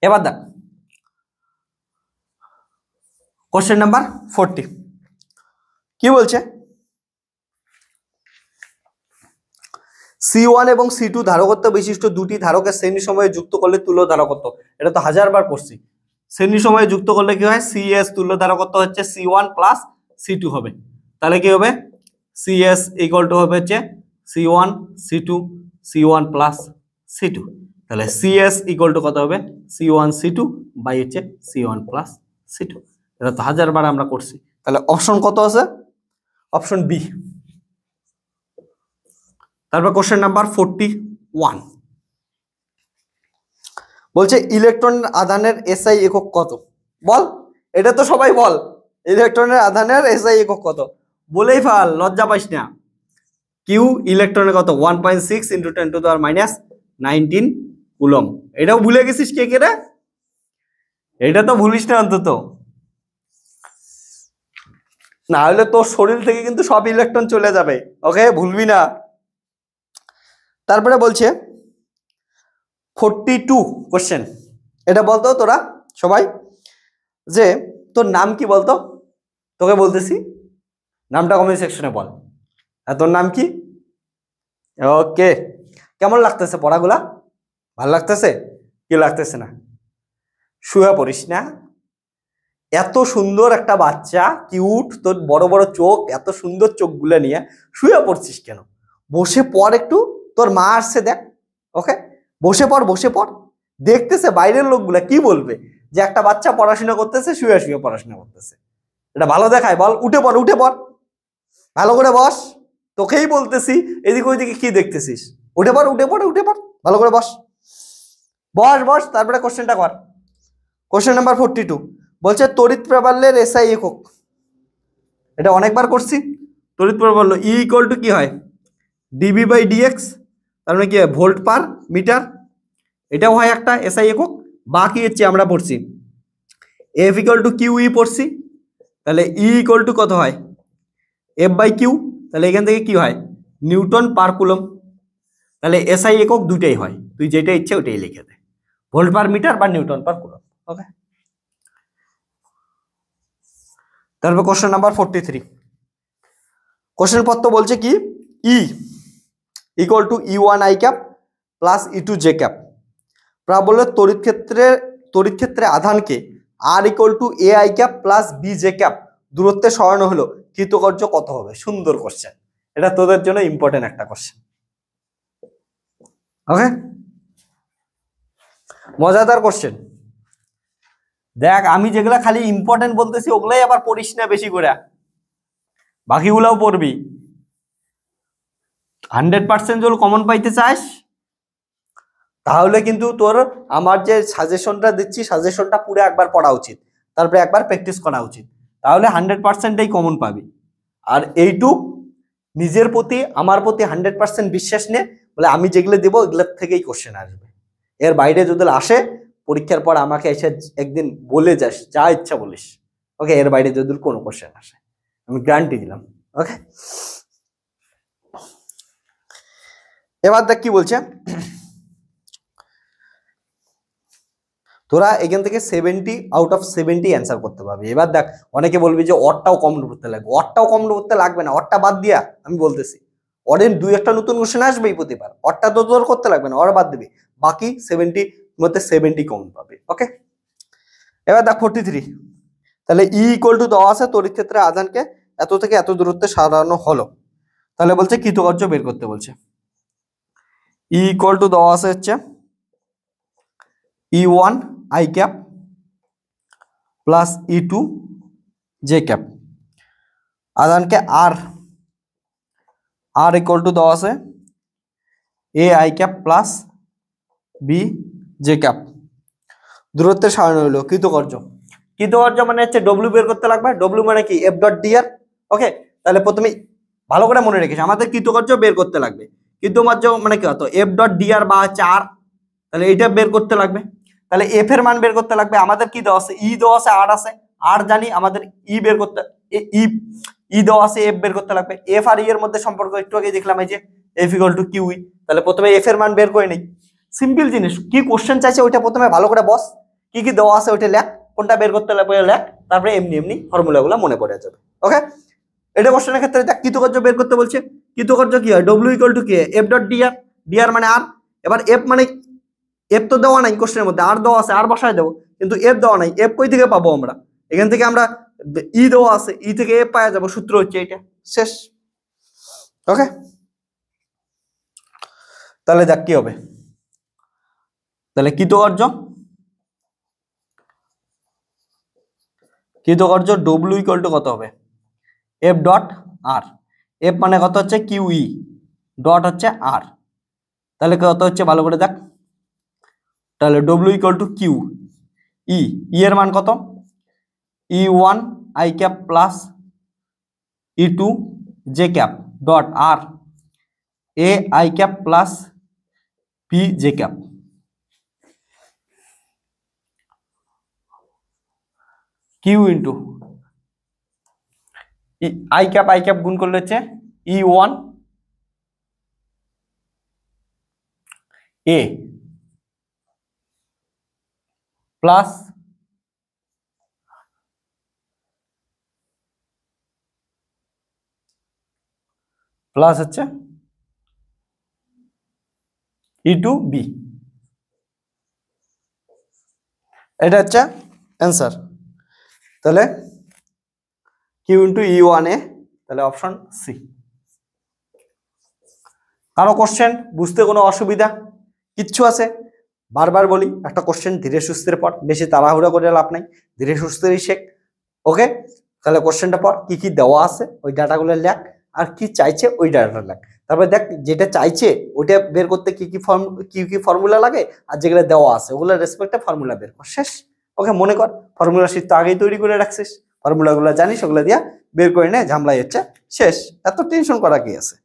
এবার দেখ কোশ্চেন নাম্বার 40 কি বলছে, C1 এবং C2 ধারকত্ব বিশিষ্ট দুটি ধারকের শ্রেণী সময়ে যুক্ত করলে তুল্য ধারকত্ব, এটা তো 1000বার পড়ছি। শ্রেণী সময়ে যুক্ত করলে কি হয়, CS তুল্য ধারকত্ব হচ্ছে C1 প্লাস C2 হবে। তাহলে কি হবে, CS ইকুয়াল টু হবে হচ্ছে C1 C2 C1 plus C2। তাহলে CS ইকুয়াল টু কত হবে, C1 C2 বাই হচ্ছে C1 প্লাস C2। এটা তো 1000বার আমরা করছি। তাহলে অপশন কত আছে, অপশন বি। তারপর কোশ্চেন নাম্বার 41 বলছে ইলেকট্রনের আধানের SI একক কত, বল, এটা তো সবাই বল, ইলেকট্রনের আধানের SI একক কত, বলেই ফেল, লজ্জা পাইস না। কিউ ইলেকট্রনের কত, 1.6 × 10⁻19 কুলম। এটাও ভুলে গেছিস কে কে রে, এটা তো ভুলিস না অন্তত, না হলে তোর শরীর থেকে কিন্তু সব ইলেকট্রন চলে যাবে। ওকে, ভুলবি না। তারপরে বলছে 42 কোশ্চেন, এটা বলতো তোরা সবাই, যে তোর নাম কি বলতো, তোকে বলতেছি নামটা কমেন্ট সেকশনে বল। আর তোর নাম কি? ওকে, কেমন লাগতেছে পড়াগুলা, ভালো লাগতেছে কি লাগতেছে না? শুয়ে পড়িস না, এত সুন্দর একটা বাচ্চা, কিউট, তোর বড় বড় চোখ, এত সুন্দর চোখগুলো নিয়ে শুয়ে পড়ছিস কেন? বসে পড় একটু, তোর মা আসছে দেখ। ওকে, বসে পড়, বসে পড়। দেখতেছে বাইরের লোকগুলা কি বলবে, যে একটা বাচ্চা পড়াশোনা করতেছে, শুয়ে শুয়ে পড়াশোনা করতেছে, এটা ভালো দেখায়? বল, উঠে পড়, উঠে পড়, ভালো করে বস। তোকেই বলতেছি, এদিক ওইদিকে কি দেখতেছিস? উঠে পড়, উঠে পড়, উঠে পড়, ভালো করে বস, বস বস। তারপরে কোশ্চেনটা কর। কোশ্চেন নাম্বার 42 বলছে তড়িৎ প্রাবল্যের SI একক, এটা অনেকবার করছি। তড়িৎ প্রাবল্য E ইকুয়াল টু কি হয়, dB/dx, তার মানে কি হয়, ভোল্ট পার মিটার। এটাও হয় একটা SI একক। বাকি হচ্ছে আমরা পড়ছি F ইকুয়াল টু QE পড়ছি, তাহলে E ইকুয়াল টু কত হয়, F/Q। তাহলে এখান থেকে কি হয়, নিউটন পার কুলম। তাহলে SI একক দুটাই হয়, তুই যেটা ইচ্ছে ওটাই লিখে দে, ভোল্ট পার মিটার বা নিউটন পার কুলম। ওকে, তারপর কোশ্চেন নাম্বার 43 কোশ্চেন পত্র বলছে কি, E equal to E1 I cap plus E2 J cap. প্রাবল্যের তড়িৎ ক্ষেত্রে আধানকে R equal to A I cap plus B J cap দূরত্বে সরানো হলো, কৃতকার্য কত হবে? সুন্দর কোশ্চেন, এটা তোদের জন্য ইম্পর্টেন্ট একটা কোশ্চেন। ওকে, মজাদার কোশ্চেন। দেখ, আমি যেগুলা খালি ইম্পর্টেন্ট বলতেছি ওগুলাই আবার পড়িস না বেশি করে, বাকিগুলাও পড়বি। 100% যদি কমন পাইতে চাস তাহলে কিন্তু তোর আমার যে সাজেশনটা দিচ্ছি, সাজেশনটা পুরো একবার পড়া উচিত, তারপরে একবার প্র্যাকটিস করা উচিত, তাহলে 100%ই কমন পাবি। আর এইটুক নিজের প্রতি, আমার প্রতি 100% বিশ্বাস নে, বলে আমি যেগুলো দেবো ওগুলোর থেকেই কোশ্চেন আসবে। এর বাইরে যদি আসে পরীক্ষার পর আমাকে এসে একদিন বলে যাস, যা ইচ্ছা বলিস। ওকে, এর বাইরে যদি কোনো কোশ্চেন আসে আমি গ্যারান্টি দিলাম। ওকে, এবার দেখ কি বলছে, তোরা এখান থেকে 70 আউট অফ 70 অ্যান্সার করতে পারবি। এবার দেখ, অনেকে বলবি যে অরটাও কম করতে লাগবে, অরটাও কম করতে লাগবে না, অরটা বাদ দিয়া আমি বলতেছি, অরের 2-1টা নতুন কোশ্চেন আসবেই প্রতিবার, অরটা তো তোর করতে লাগবে না, অর বাদ দিবি, বাকি 70 মধ্যে 70 কমন পাবে। ওকে, এবার দেখ 43, তাহলে E ইকুয়াল টু দেওয়া আছে তড়িৎ ক্ষেত্রে আধানকে এত থেকে এত দূরত্বে সরানো হলো, তাহলে বলছে কৃতকার্য বের করতে বলছে। E ইকুয়াল টু দেওয়া আছে হচ্ছে E1 I cap plus E2 J cap, আধানকে R ইকুয়াল টু দেওয়া আছে A I cap plus B J cap, দূরত্বের সরানো হলো, কৃতকার্য। কৃতকার্য মানে হচ্ছে W বের করতে লাগবে, W মানে কি F.dr। ওকে, তাহলে প্রথমে ভালো করে মনে রেখেছি, আমাদের কৃতকার্য বের করতে লাগবে। কৃতকার্য মানে কি হতো, F.dr বা হচ্ছে R, তাহলে এটা বের করতে লাগবে। তাহলে F এর মান বের করতে লাগবে, আমাদের কি দেওয়া আছে, E দেওয়া আছে, R আছে, R জানি, আমাদের E বের করতে, ই দেওয়া আছে, এফ বের করতে লাগবে। এফ আর ই এর মধ্যে সম্পর্ক একটু আগে দেখলাম, এই যে F equal to Q E. তাহলে প্রথমে এফ এর মান বের করে নেই। সিম্পল জিনিস, কি কোশ্চেন চাইছে ওইটা প্রথমে ভালো করে বস, কি কি দেওয়া আছে ওইটা লেখ, কোনটা বের করতে লাগবে লেখ, তারপরে এমনি এমনি ফর্মুলাগুলো মনে পড়ে যাবে। ওকে, এটা কোশ্চেনের ক্ষেত্রে দেখ কৃতকার্য বের করতে বলছে। কৃতকার্য কি হয়? ডব্লিউ ইকুয়াল টু কি, এফ ডট ডিআর, ডিআর মানে আর। এবার এফ মানে, এফ তো দেওয়া নাই কোশ্চেনের মধ্যে, আর দেওয়া আছে, আর বসায় দেবো, কিন্তু এফ দেওয়া নাই। এফ কই থেকে পাবো আমরা? এখান থেকে আমরা ই দেওয়া আছে, ই থেকে এফ পাওয়া যাবো, সূত্র হচ্ছে এটা, শেষ। ওকে, তাহলে দেখ কি হবে, তাহলে কৃতকার্য, কৃতকার্য ডব্লিউ ইকুয়াল টু কত হবে? এফ ডট আর। এফ মানে কত হচ্ছে? কিউ ই, ডট হচ্ছে আর, তাহলে কত হচ্ছে ভালো করে দেখ। তাহলে W equal to Q E, E এর মান কত? E one I cap plus E two J cap dot R A I cap plus P J cap. Q into I cap গুণ করলে হচ্ছে E one A plus plus হচ্ছে E two B. এটা হচ্ছে answer. তাহলে Q into E one A, তাহলে option C. কারো question বুঝতে কোনো অসুবিধা কিচ্ছু আছে? বারবার বলি, একটা কোশ্চেন ধীরে সুস্থের পর, বেশি তাড়াহুড়া করে লাভ নাই, ধীরে সুস্থেরই শেখ। ওকে, তাহলে কোশ্চেনটা পর, কি কি দেওয়া আছে ওই ডাটাগুলো লেখ, আর কি চাইছে ওই ডাটাটা লেখ। তারপরে দেখ যেটা চাইছে ওইটা বের করতে কি কি ফর্মুলা লাগে, আর যেগুলো দেওয়া আছে ওগুলো রেসপেক্টে ফর্মুলা বের কর, শেষ। ওকে, মনে কর ফর্মুলা শীট তো আগেই তৈরি করে রাখছিস, ফর্মুলাগুলো জানিস, ওগুলো দিয়া বের করে নে, ঝামলাই হচ্ছে শেষ। এত টেনশন করা কি আছে?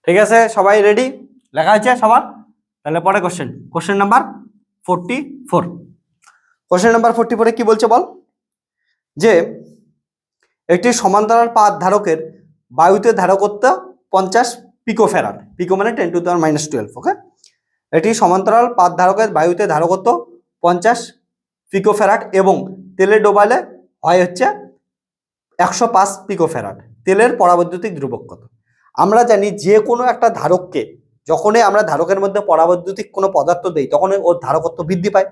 ঠিক আছে, সবাই রেডি? লেখা আছে সবার? তাহলে পরে question, question number 44। Question number 44 কি বলছে বল, যে একটি সমান্তরাল পাত ধারকের বায়ুতে ধারকত্ব 50 পিকোফ্যারাড, পিকো মানে 10 টু দি পাওয়ার -12। ওকে, এটি সমান্তরাল পাত ধারকের বায়ুতে ধারকত্ব 50 পিকোফ্যারাড এবং তেলে ডোবালে হয় হচ্ছে 105 পিকোফ্যারাড। তেলের পরাবৈদ্যুতিক ধ্রুবক কত? আমরা জানি যে কোনো একটা ধারককে যখনই আমরা ধারকের মধ্যে পরাবৈদ্যুতিক কোনো পদার্থ দেই তখন ওর ধারকত্ব বৃদ্ধি পায়।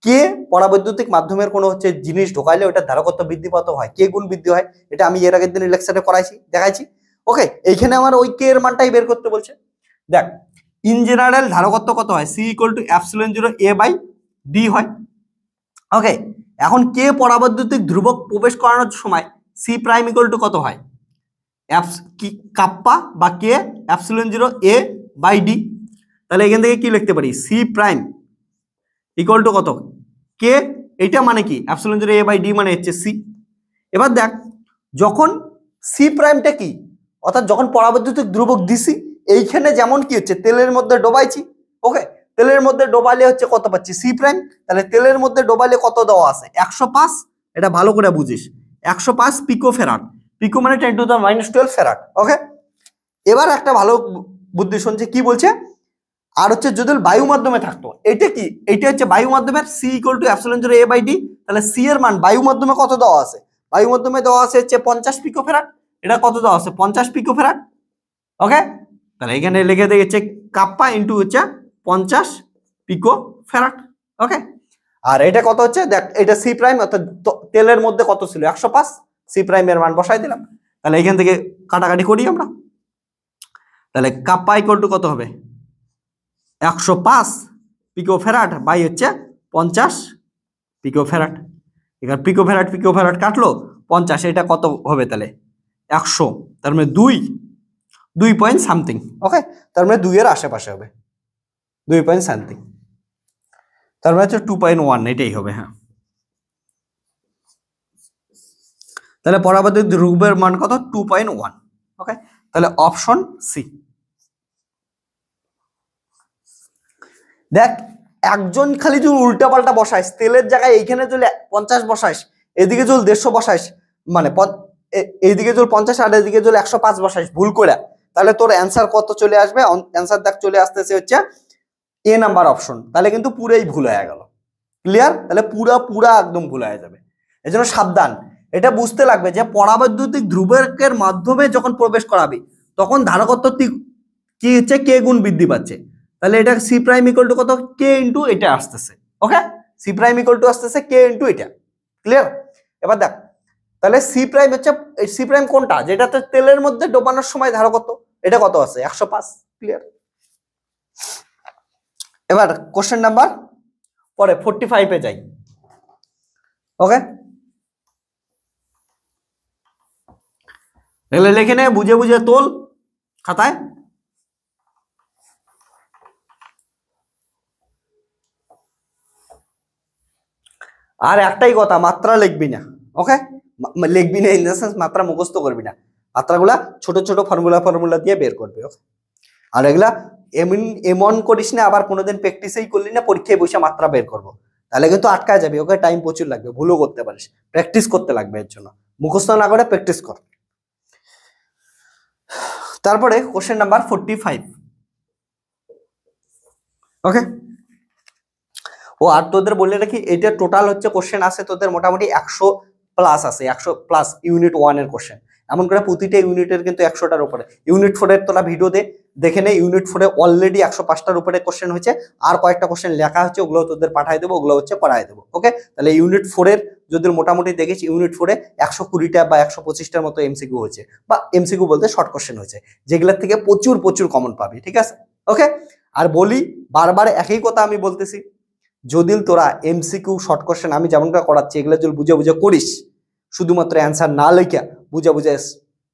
কে পরাবৈদ্যুতিক মাধ্যমের কোনো হচ্ছে জিনিস ঢোকাইলে ওটা ধারকত্ব বৃদ্ধি পাত হয়, কে গুণ বৃদ্ধি হয়, এটা আমি এর আগের দিনের লেকচারে করাইছি, দেখাইছি। ওকে, এইখানে আমার ওই কে এর মানটাই বের করতে বলছে। দেখ, ইন জেনারেল ধারকত্ব কত হয়? C equal to epsilon 0 A by D হয়। ওকে, এখন কে পরাবৈদ্যুতিক ধ্রুবক প্রবেশ করানোর সময় সি প্রাইম ইকুয়াল টু কত হয়? কাপ্পা বা কে এপসিলন 0 এ বাই ডি। তাহলে এখান থেকে কি লিখতে পারি? সি প্রাইম ইকুয়াল টু কত? কে, এটা মানে কি? এপসিলন 0 এ বাই ডি মানে হচ্ছে সি। এবার দেখ, যখন সি প্রাইমটা কি, অর্থাৎ যখন পরাবৈদ্যুতিক ধ্রুবক দিছি, এইখানে যেমন কি হচ্ছে তেলের মধ্যে ডোবাইছি। ওকে, তেলের মধ্যে ডোবালে হচ্ছে কত পাচ্ছি? C prime. তাহলে তেলের মধ্যে ডোবালে কত দেওয়া আছে? 105। এটা ভালো করে বুঝিস, 105 পিকো ফেরাড, পিকো মানে 10 টু দি পাওয়ার -12 ফেরাড। ওকে, এবার একটা ভালো বুদ্ধি শুনছে, কি বলছে, আর হচ্ছে যদি বায়ু মাধ্যমে থাকতো, এটা কি? এটা হচ্ছে বায়ু মাধ্যমের C equal to epsilon 0 A by D. তাহলে সি এর মান বায়ু মাধ্যমে কত দেওয়া আছে? বায়ু মাধ্যমে দেওয়া আছে হচ্ছে 50 পিকোফ্যারাড। এটা কত দেওয়া আছে? 50 পিকোফ্যারাড। ওকে, তাহলে এখানে লিখে দিয়েছে কাপ্পা ইনটু হচ্ছে 50 পিকোফ্যারাড। ওকে, আর এটা কত হচ্ছে? দেখ, এটা সি প্রাইম, অর্থাৎ তেলের মধ্যে কত ছিল? 105। সি প্রাইম এর মান বসাই দিলাম। তাহলে এখান থেকে কাটাকাটি করি আমরা। তাহলে কাপ্পা ইকুয়াল টু কত হবে? 105 পিকোফ্যারাড বাই হচ্ছে 50 পিকোফ্যারাড। এখানে পিকোফ্যারাড কাটলো 50, এটা কত হবে? তাহলে 100, তার মানে 2 পয়েন্ট সামথিং। ওকে, তার মানে 2 এর আশেপাশে হবে, 2 পয়েন্ট সামথিং, তার মানে হচ্ছে 2.1, এটাই হবে। হ্যাঁ, তাহলে পরাবৈদ্যুতিক ধ্রুবের মান কত 2.1। ওকে, তাহলে অপশন সি। দেখ একজন খালি যদি উল্টা পাল্টা বসাইস, তেলের জায়গায় এইখানে যদি 50 বসাইস, এদিকে যদি 150 বসাইস, মানে এইদিকে যদি 50 আর এদিকে যদি 105 বসাইস ভুল করে, তাহলে তোর অ্যান্সার কত চলে আসবে? অ্যান্সার দেখ চলে আসতেছে হচ্ছে এ নাম্বার অপশন। তাহলে কিন্তু পুরোই ভুল হয়ে গেল। ক্লিয়ার? তাহলে পুরা একদম ভুল হয়ে যাবে। এই জন্য সাবধান, এটা বুঝতে লাগবে যে পরাবৈদ্যুতিক ধ্রুবকের মাধ্যমে যখন প্রবেশ করাবি তখন ধারকত্ব কি হচ্ছে, কে গুণ বৃদ্ধি পাচ্ছে। তাহলে এটা সি প্রাইম ইকুয়াল টু কত, কে ইন্টু এটা আসতেছে। ওকে, সি প্রাইম ইকুয়াল টু আসতেছে কে ইন্টু এটা। ক্লিয়ার? এবার দেখ তাহলে সি প্রাইম হচ্ছে, সি প্রাইম কোনটা, যেটাতে তেলের মধ্যে ডোবানোর সময় ধারকত্ব, এটা কত আছে 105। ক্লিয়ার? এবার কোশ্চেন নাম্বার পরে 45 এ যাই। ওকে, লিখে নে, বুঝে বুঝে তোল খাতায়। আর একটাই কথা, মাত্রা লিখবি না। ওকে, লিখবি না ইন দ্য সেন্স মাত্রা মুখস্থ করবি না, মাত্রাগুলা ছোট ছোট ফর্মুলা দিয়ে বের করবি। ওকে, আর এগুলা এমন করিস না আবার কোনোদিন প্র্যাকটিসই করলি না পরীক্ষায় বসে মাত্রা বের করবো, তাহলে কিন্তু আটকায় যাবে। ওকে, টাইম প্রচুর লাগবে, ভুলও করতে পারিস, প্র্যাকটিস করতে লাগবে। এর জন্য মুখস্থ না করে প্র্যাকটিস কর। তারপরে কোশ্চেন নাম্বার 45। ওকে, ও আর তোদের বলে রাখি, এটা টোটাল হচ্ছে কোশ্চেন আছে তোদের মোটামুটি 100 প্লাস আছে, 100 প্লাস ইউনিট 1 এর কোশ্চেন। এমন করে প্রতিটা ইউনিটের কিন্তু 100টার উপরে। ইউনিট 4 এর তোরা ভিডিও দেখে নে, ইউনিট 4 এ অলরেডি 105টার উপরে কোশ্চেন হয়েছে, আর কয়েকটা কোশ্চেন লেখা হচ্ছে, ওগুলো তোদের পাঠাই দেবো, ওগুলো হচ্ছে করাই দেবো। ওকে, তাহলে ইউনিট 4 এর যদি মোটামুটি দেখিস, ইউনিট 4 এ 120টা বা 125টার মতো এমসিকিউ হয়েছে, বা এমসিকিউ বলতে শর্ট কোশ্চেন হয়েছে, যেগুলোর থেকে প্রচুর কমন পাবি। ঠিক আছে? ওকে, আর বলি বারবার একই কথা আমি বলতেছি, যদি তোরা এমসিকিউ শর্ট কোশ্চেন আমি যেমনটা করাচ্ছি এগুলো যদি বুঝে বুঝে করিস, শুধুমাত্র অ্যান্সার না লেখা বুঝে বুঝে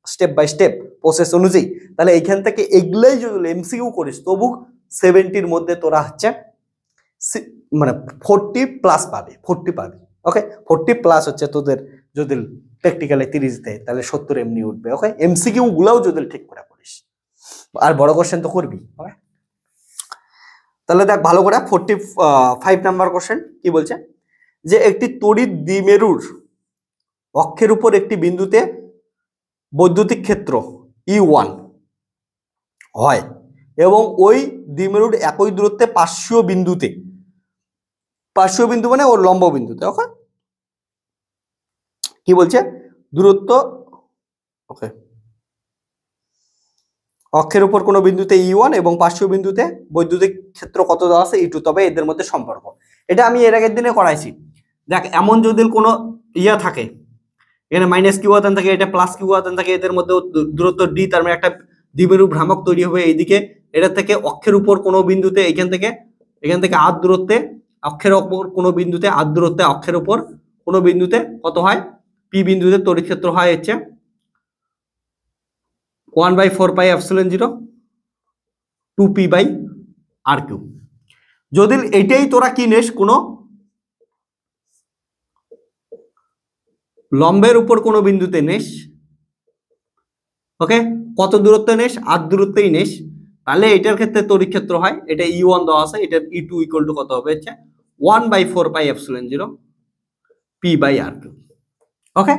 স্টেপ বাই স্টেপ প্রসেস অনুযায়ী, তাহলে এইখান থেকে এগুলাই যদি এমসিকিউ করিস তবু 70-র মধ্যে তোরা হচ্ছে মানে 40 প্লাস পাবি, 40 পাবি। ওকে, 40 প্লাস হচ্ছে তোদের যদি প্র্যাকটিক্যালে 30 দেয়, তাহলে 70 এমনি উঠবে। ওকে, এমসিকিউ গুলাও যদি ঠিক করে করিস, আর বড় কোশ্চেন তো করবি। ওকে, তাহলে দেখ ভালো করে 45 নাম্বার কোশ্চেন কি বলছে, যে একটি তড়িৎ দ্বিমেরুর অক্ষের উপর একটি বিন্দুতে বৈদ্যুতিক ক্ষেত্র E1 হয় এবং ওই দ্বিমেরুর একই দূরত্বে পার্শ্বীয় বিন্দু মানে ওর লম্ব বিন্দুতে। ওকে, কি বলছে দূরত্ব, ওকে, অক্ষের উপর কোনো বিন্দুতে E1 এবং পার্শ্বীয় বিন্দুতে বৈদ্যুতিক ক্ষেত্র কত দেওয়া আছে E2, তবে এদের মধ্যে সম্পর্ক। এটা আমি এর আগের দিনে করাইছি। দেখ এমন যদি কোনো ইয়া থাকে, এখানে মাইনাস কিউ আধান থাকে, এটা প্লাস কিউ আধান থাকে, এদের মধ্যে দূরত্ব ডি, তার মানে একটা দ্বিমেরু ভ্রামক তৈরি হবে এইদিকে। এটা থেকে অক্ষের উপর কোনো বিন্দুতে এখান থেকে আধ দূরত্বে, অক্ষের উপর কোনো বিন্দুতে আধ দূরত্বে, অক্ষের উপর কোনো বিন্দুতে কত হয়, পি বিন্দুতে তড়িৎ ক্ষেত্র হয় হচ্ছে 1/4πε0 2p/r3। যদি এটাই তোরা কি নেস, কোনো লম্বের উপর কোনো বিন্দুতে নেস, ওকে, কত দূরত্বে নেস, আধ দূরত্বেই নেস, তাহলে এটার ক্ষেত্রে তড়িৎ ক্ষেত্র হয়, এটা E1 দেওয়া আছে, এটা E2 ইকুয়াল টু কত হবে হচ্ছে 1/4πε0 p/r3। ওকে,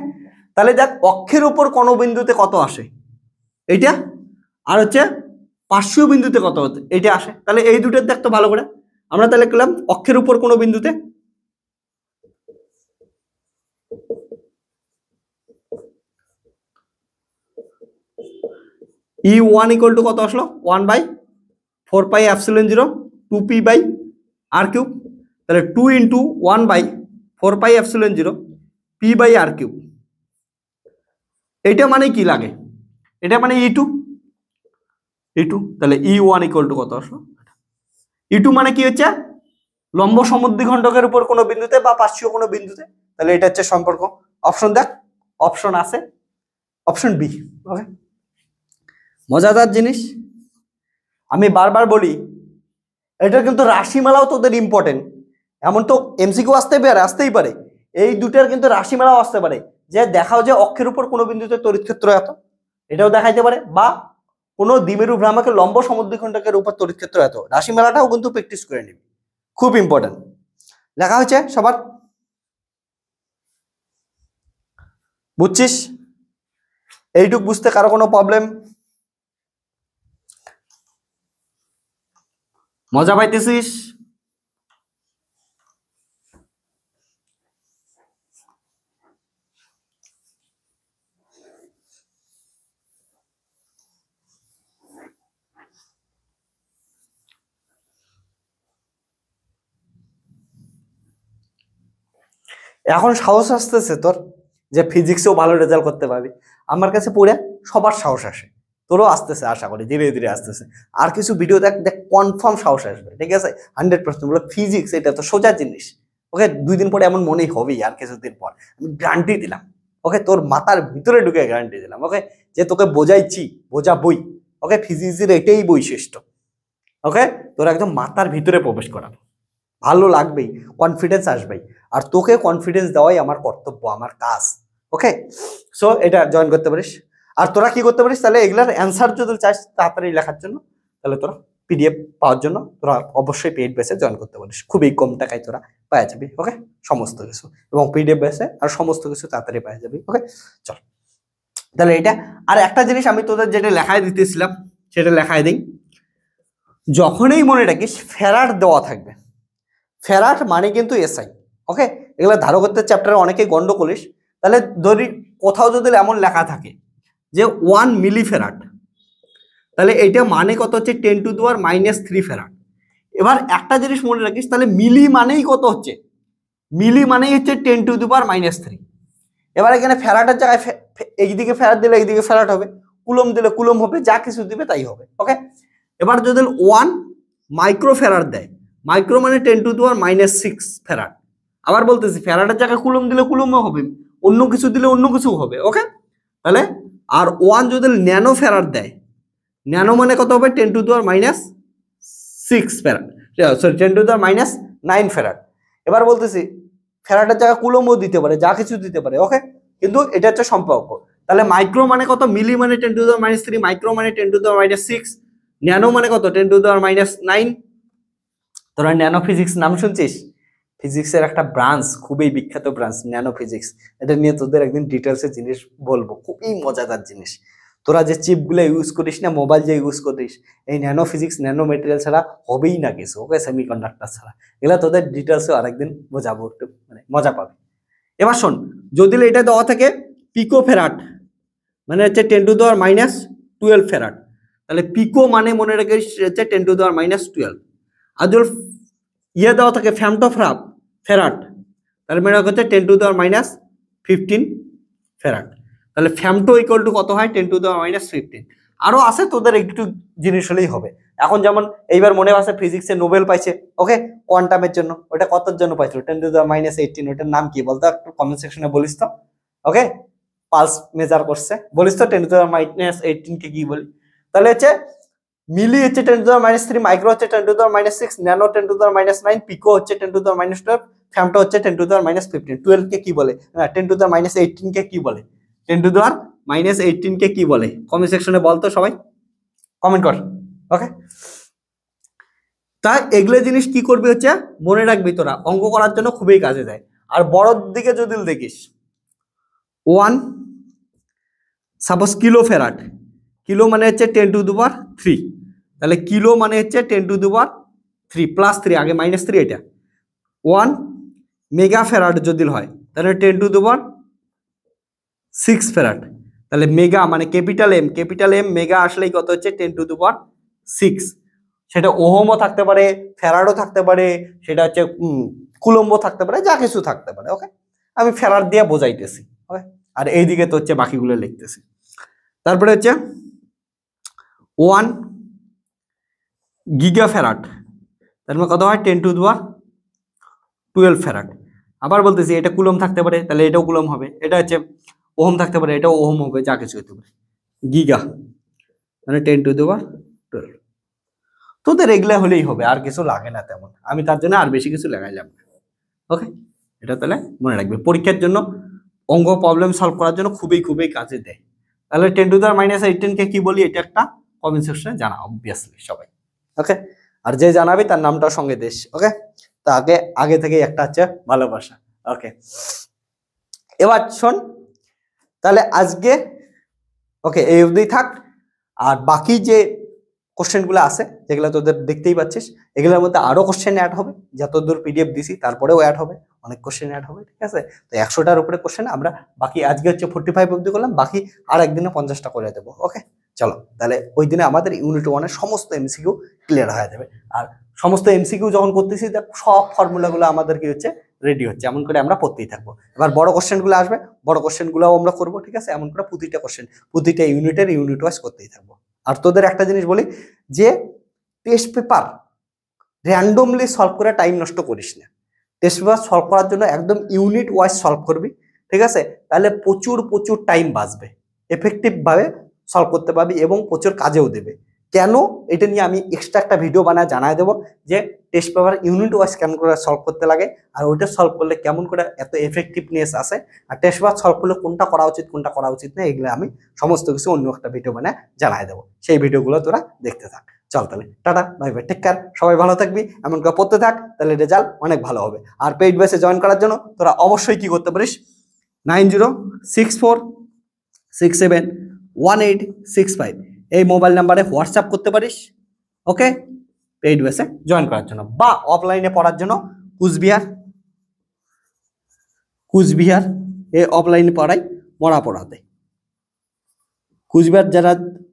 তাহলে দেখ অক্ষের উপর কোন বিন্দুতে কত আসে এইটা, আর হচ্ছে পার্শ্বীয় বিন্দুতে কত হচ্ছে এটা আসে। তাহলে এই দুটোর দেখ তো ভালো করে, আমরা তাহলে করলাম অক্ষের উপর কোনো বিন্দুতে E1 ইকুয়াল টু কত আসলো 1/4πε0 2p/r3, তাহলে 2 × 1/4πε0 p/r3। এটা মানে কি লাগে, এটা মানে E2, তাহলে E1 ইকুয়াল টু কত আসলো, E2 মানে কি হচ্ছে লম্ব সমদ্বিখণ্ডকের উপর কোনো বিন্দুতে বা পার্শ্বীয় কোনো বিন্দুতে, তাহলে এটা হচ্ছে সম্পর্ক। অপশন দেখ, অপশন আছে, অপশন বি। ওকে, মজাদার জিনিস আমি বারবার বলি, এটা কিন্তু রাশিমালাও তোদের ইম্পর্টেন্ট। এমন তো এমসিকিউ আসতেই পারে, এই দুটার কিন্তু রাশিমালাও আসতে পারে, যে দেখাও যে অক্ষের উপর কোনো বিন্দুতে তড়িৎ ক্ষেত্র এত, এটাও দেখাইতে পারে, বা কোনো দ্বিমেরু ভ্রামকের লম্ব সমদ্বিখণ্ডকের উপর তড়িৎ ক্ষেত্র এত। রাশিমালাটাও কিন্তু প্র্যাকটিস করে নিবি, খুব ইম্পর্টেন্ট। লেখা হচ্ছে সবার, বুঝছিস? এইটুক বুঝতে কারো কোনো প্রবলেম? মজা পাইতেছিস? এখন সাহস আসতেছে তোর যে ফিজিক্সেও ভালো রেজাল্ট করতে পারবি। আমার কাছে পড়ে সবার সাহস আসে, তোরও আসতেছে, আশা করি ধীরে ধীরে আসতেছে। আর কিছু ভিডিও দেখ, দেখ কনফার্ম সাহস আসবে, ঠিক আছে? 100% বলে ফিজিক্স এটা তো সোজা জিনিস। ওকে, 2 দিন পরে এমন মনেই হবেই, আর কিছুদিন পর আমি গ্যারান্টি দিলাম। ওকে, তোর মাথার ভিতরে ঢুকে গ্যারান্টি দিলাম। ওকে, যে তোকে বোঝাইছি, বোঝা বই। ওকে, ফিজিক্সের এটাই বৈশিষ্ট্য। ওকে, তোর একদম মাথার ভিতরে প্রবেশ করানো, ভালো লাগবেই, কনফিডেন্স আসবেই। আর তোকে কনফিডেন্স দেওয়াই আমার কর্তব্য, আমার কাজ। ওকে, সো এটা জয়েন করতে পারিস। আর তোরা কি করতে পারিস তাহলে, এগুলার অ্যান্সার যদি চাস তাড়াতাড়ি লেখার জন্য, তাহলে তোরা পিডিএফ পাওয়ার জন্য তোরা অবশ্যই পেইড বেসে জয়েন করতে পারিস, খুবই কম টাকায় তোরা পাওয়া যাবি। ওকে, সমস্ত কিছু, এবং পিডিএফ বেসে আর সমস্ত কিছু তাড়াতাড়ি পাওয়া যাবি। ওকে, চল তাহলে এটা। আর একটা জিনিস আমি তোদের যেটা লেখায় দিতেছিলাম সেটা লেখায় দিই। যখনই মনে রাখিস ফ্যারাড দেওয়া থাকবে, ফ্যারাড মানে কিন্তু এসআই। ওকে, এগুলো ধারকত্বের চ্যাপ্টারে অনেকেই গন্ড করিস। তাহলে ধরি কোথাও যদি এমন লেখা থাকে যে 1 মিলি ফ্যারাড, তাহলে এটা মানে কত হচ্ছে 10⁻³ ফ্যারাড। এবার একটা জিনিস মনে রাখিস, তাহলে মিলি মানেই কত হচ্ছে, মিলি মানেই হচ্ছে 10⁻³ এবার এখানে ফ্যারাডের জায়গায় এইদিকে ফ্যারাড দিলে এইদিকে ফ্যারাড হবে, কুলম দিলে কুলম হবে, যা কিছু দিবে তাই হবে। ওকে, এবার যদি 1 মাইক্রো ফ্যারাড দেয়, মাইক্রো মানে 10⁻⁶ ফ্যারাড। আবার বলতেছি ফ্যারাডের জায়গায় কুলম দিলে কুলমও হবে, অন্য কিছু দিলে অন্য কিছু হবে। ওকে, তাহলে আর 1 যদি ন্যানো ফ্যারাড দেয়, ন্যানো মানে কত হবে 10⁻⁶ ফ্যারাড, সরি 10⁻⁹ ফ্যারাড। এবার বলতেছি ফ্যারাডের জায়গায় কুলমও দিতে পারে, যা কিছু দিতে পারে। ওকে, কিন্তু এটা হচ্ছে সম্পর্ক। তাহলে মাইক্রো মানে কত, মিলি মানে 10⁻⁻3, মাইক্রো মানে 10⁻⁶, ন্যানো মানে কত 10⁻⁹। তোরা ন্যানো ফিজিক্স নাম শুনছিস? ফিজিক্সের একটা ব্রাঞ্চ, খুবই বিখ্যাত ব্রাঞ্চ ন্যানো ফিজিক্স। এটা নিয়ে তোদের একদিন ডিটেলসে জিনিস বলবো, খুবই মজাদার জিনিস। তোরা যে চিপগুলো ইউজ করিস না, মোবাইল যে ইউজ করিস, এই ন্যানো ফিজিক্স ন্যানো মেটেরিয়াল ছাড়া হবেই না কিছু। ওকে, সেমিকন্ডাক্টর ছাড়া। এগুলা তোদের ডিটেলসে আরেকদিন বোঝাবো, একটু মানে মজা পাবে। এবার শোন, যদি এটা দেওয়া থাকে পিকো ফ্যারাড মানে হচ্ছে 10⁻⁻12 ফ্যারাড, তাহলে পিকো মানে মনে রেখে হচ্ছে 10⁻⁻12। আর যদি ইয়ে দেওয়া থাকে ফ্যামটোফ্রাপ ফ্যারাড, তাহলে মনে হচ্ছে 10⁻⁻15 ফ্যারাড। তাহলে ফ্যামটো ইকুয়াল টু কত হয় 10⁻⁻15। আরো আছে, তোদের একটু জিনিস হলেই হবে। এখন যেমন এইবার মনে আছে ফিজিক্সে নোবেল পাইছে, ওকে, কোয়ান্টামের জন্য। ওটা কতর জন্য পাইছিল? 10⁻⁻18। ওটার নাম কি বলতো, একটু কমেন্ট সেকশনে বলিস তো। ওকে, পালস মেজার করছে, বলিস তো 10⁻⁻18 কে কি বলি। তাহলে হচ্ছে মিলি হচ্ছে 10⁻⁻3, মাইক্রো হচ্ছে 10⁻⁻6, ন্যানো 10⁻⁹, পিকো হচ্ছে 10⁻⁻12, ফ্যামটো হচ্ছে 10⁻⁻15। 12 কে কি বলে, 10⁻⁻18 কে কি বলে, 10⁻⁻18 কে কি বলে, কমেন্ট সেকশনে বলতো সবাই, কমেন্ট কর। ওকে, তাই এগুলো জিনিস কি করবি হচ্ছে মনে রাখবি, তোরা অঙ্ক করার জন্য খুবই কাজে দেয়। আর বড়র দিকে যদি দেখিস 1 সাপোজ কিলো ফ্যারাড, কিলো মানে হচ্ছে 10⁻3, তাহলে কিলো মানে হচ্ছে 10⁻3 +3, আগে -3, এটা 1 মেগা ফ্যারাড যদি হয় তাহলে 10⁻6 ফ্যারাড। তাহলে মেগা মানে ক্যাপিটাল এম, মেগা আসলেই কত হচ্ছে 10⁻6। সেটা ওহমও থাকতে পারে, ফ্যারাডও থাকতে পারে, সেটা হচ্ছে কুলম্বও থাকতে পারে, যা কিছু থাকতে পারে। ওকে, আমি ফ্যারাড দিয়ে বোঝাইতেছি। ওকে, আর এইদিকে তো হচ্ছে বাকিগুলো লিখতেছি। তারপরে হচ্ছে 1 গিগা ফ্যারাড, তার মানে কত হয় 10⁻12 ফ্যারাড। আবার বলতেছি এটা কুলম থাকতে পারে, তাহলে এটাও কুলম হবে। এটা হচ্ছে ওহম থাকতে পারে, এটাও ওহম হবে, যা কিছু হতে পারে। গিগা মানে 10⁻12। তোদের এগুলা হলেই হবে, আর কিছু লাগে না তেমন। আমি তার জন্য আর বেশি কিছু লাগাইলাম না। ওকে, এটা তাহলে মনে রাখবে, পরীক্ষার জন্য অঙ্ক প্রবলেম সলভ করার জন্য খুবই খুবই কাজে দেয়। তাহলে 10⁻18 কে কি বলি, এটা একটা কমেন্ট সেকশনে জানা অবভিয়াসলি সবাই। ওকে, আর যে জানাবি তার নামটাও সঙ্গে দিস। ওকে, তো আগে থেকে একটা হচ্ছে ভালোবাসা। ওকে, এবার শোন, তাহলে আজকে ওকে এই অবধি থাক। আর বাকি যে কোশ্চেনগুলো আছে যেগুলো তোদের দেখতেই পাচ্ছিস, এগুলোর মধ্যে আরো কোশ্চেন অ্যাড হবে, যতদূর পিডিএফ দিছি তারপরেও অ্যাড হবে, অনেক কোশ্চেন অ্যাড হবে, ঠিক আছে। তো 100টার উপরে কোশ্চেন আমরা বাকি আজকে হচ্ছে 45 অবধি করলাম, বাকি আর একদিনে 50টা করে দেবো। ওকে, চলো তাহলে ওই দিনে আমাদের ইউনিট 1 এর সমস্ত এমসিকিউ ক্লিয়ার হয়ে যাবে। আর সমস্ত এমসিকিউ যখন করতেছি দেখ সব ফর্মুলাগুলো আমাদের কি হচ্ছে রেডি হচ্ছে, এমন করে আমরা পড়তেই থাকবো। এবার বড় কোশ্চেনগুলো আসবে, বড় কোশ্চেনগুলোও আমরা করবো, ঠিক আছে। এমন করে প্রতিটা কোশ্চেন প্রতিটা ইউনিট ওয়াইজ করতেই থাকবো। আর তোদের একটা জিনিস বলি যে টেস্ট পেপার র্যান্ডমলি সলভ করে টাইম নষ্ট করিস না। টেস্ট পেপার সলভ করার জন্য একদম ইউনিট ওয়াইজ সলভ করবি, ঠিক আছে। তাহলে প্রচুর প্রচুর টাইম বাঁচবে, এফেক্টিভ ভাবে সলভ করতে পারবি এবং প্রচুর কাজেও দেবে। কেন, এটা নিয়ে আমি এক্সট্রা একটা ভিডিও বানায় জানাই দেবো যে টেস্ট পেপার ইউনিট ওয়াইজ কেমন করে সলভ করতে লাগে, আর ওইটা সলভ করলে কেমন করে এত এফেক্টিভনেস আসে, আর টেস্ট পেপার সলভ করলে কোনটা করা উচিত কোনটা করা উচিত না, এগুলো আমি সমস্ত কিছু অন্য একটা ভিডিও বানায় জানাই দেবো। সেই ভিডিওগুলো তোরা দেখতে থাক। চল তাহলে tata bye bye, take care, সবাই ভালো থাকবি, এমন করে পড়তে থাক, তাহলে রেজাল্ট অনেক ভালো হবে। আর পেইড বেসে জয়েন করার জন্য তোরা অবশ্যই কি করতে পারিস, 9064671865 এই মোবাইল নাম্বারে হোয়াটসঅ্যাপ করতে পারিস। ওকে, পেইড বেসে জয়েন করার জন্য বা অফলাইনে পড়ার জন্য কুচবিহার অফলাইনে পড়াই মরাপড়াতে। কুচবিহার যারা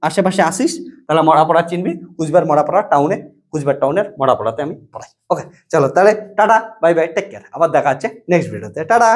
আশেপাশে আসিস তাহলে মরাপড়া চিনবি, কুচবিহার মরাপড়া টাউনে, কুচবিহার টাউনের মরাপড়াতে আমি পড়াই। ওকে, চলো তাহলে tata bye bye, take care, আবার দেখা হচ্ছে নেক্সট ভিডিওতে, টাটা।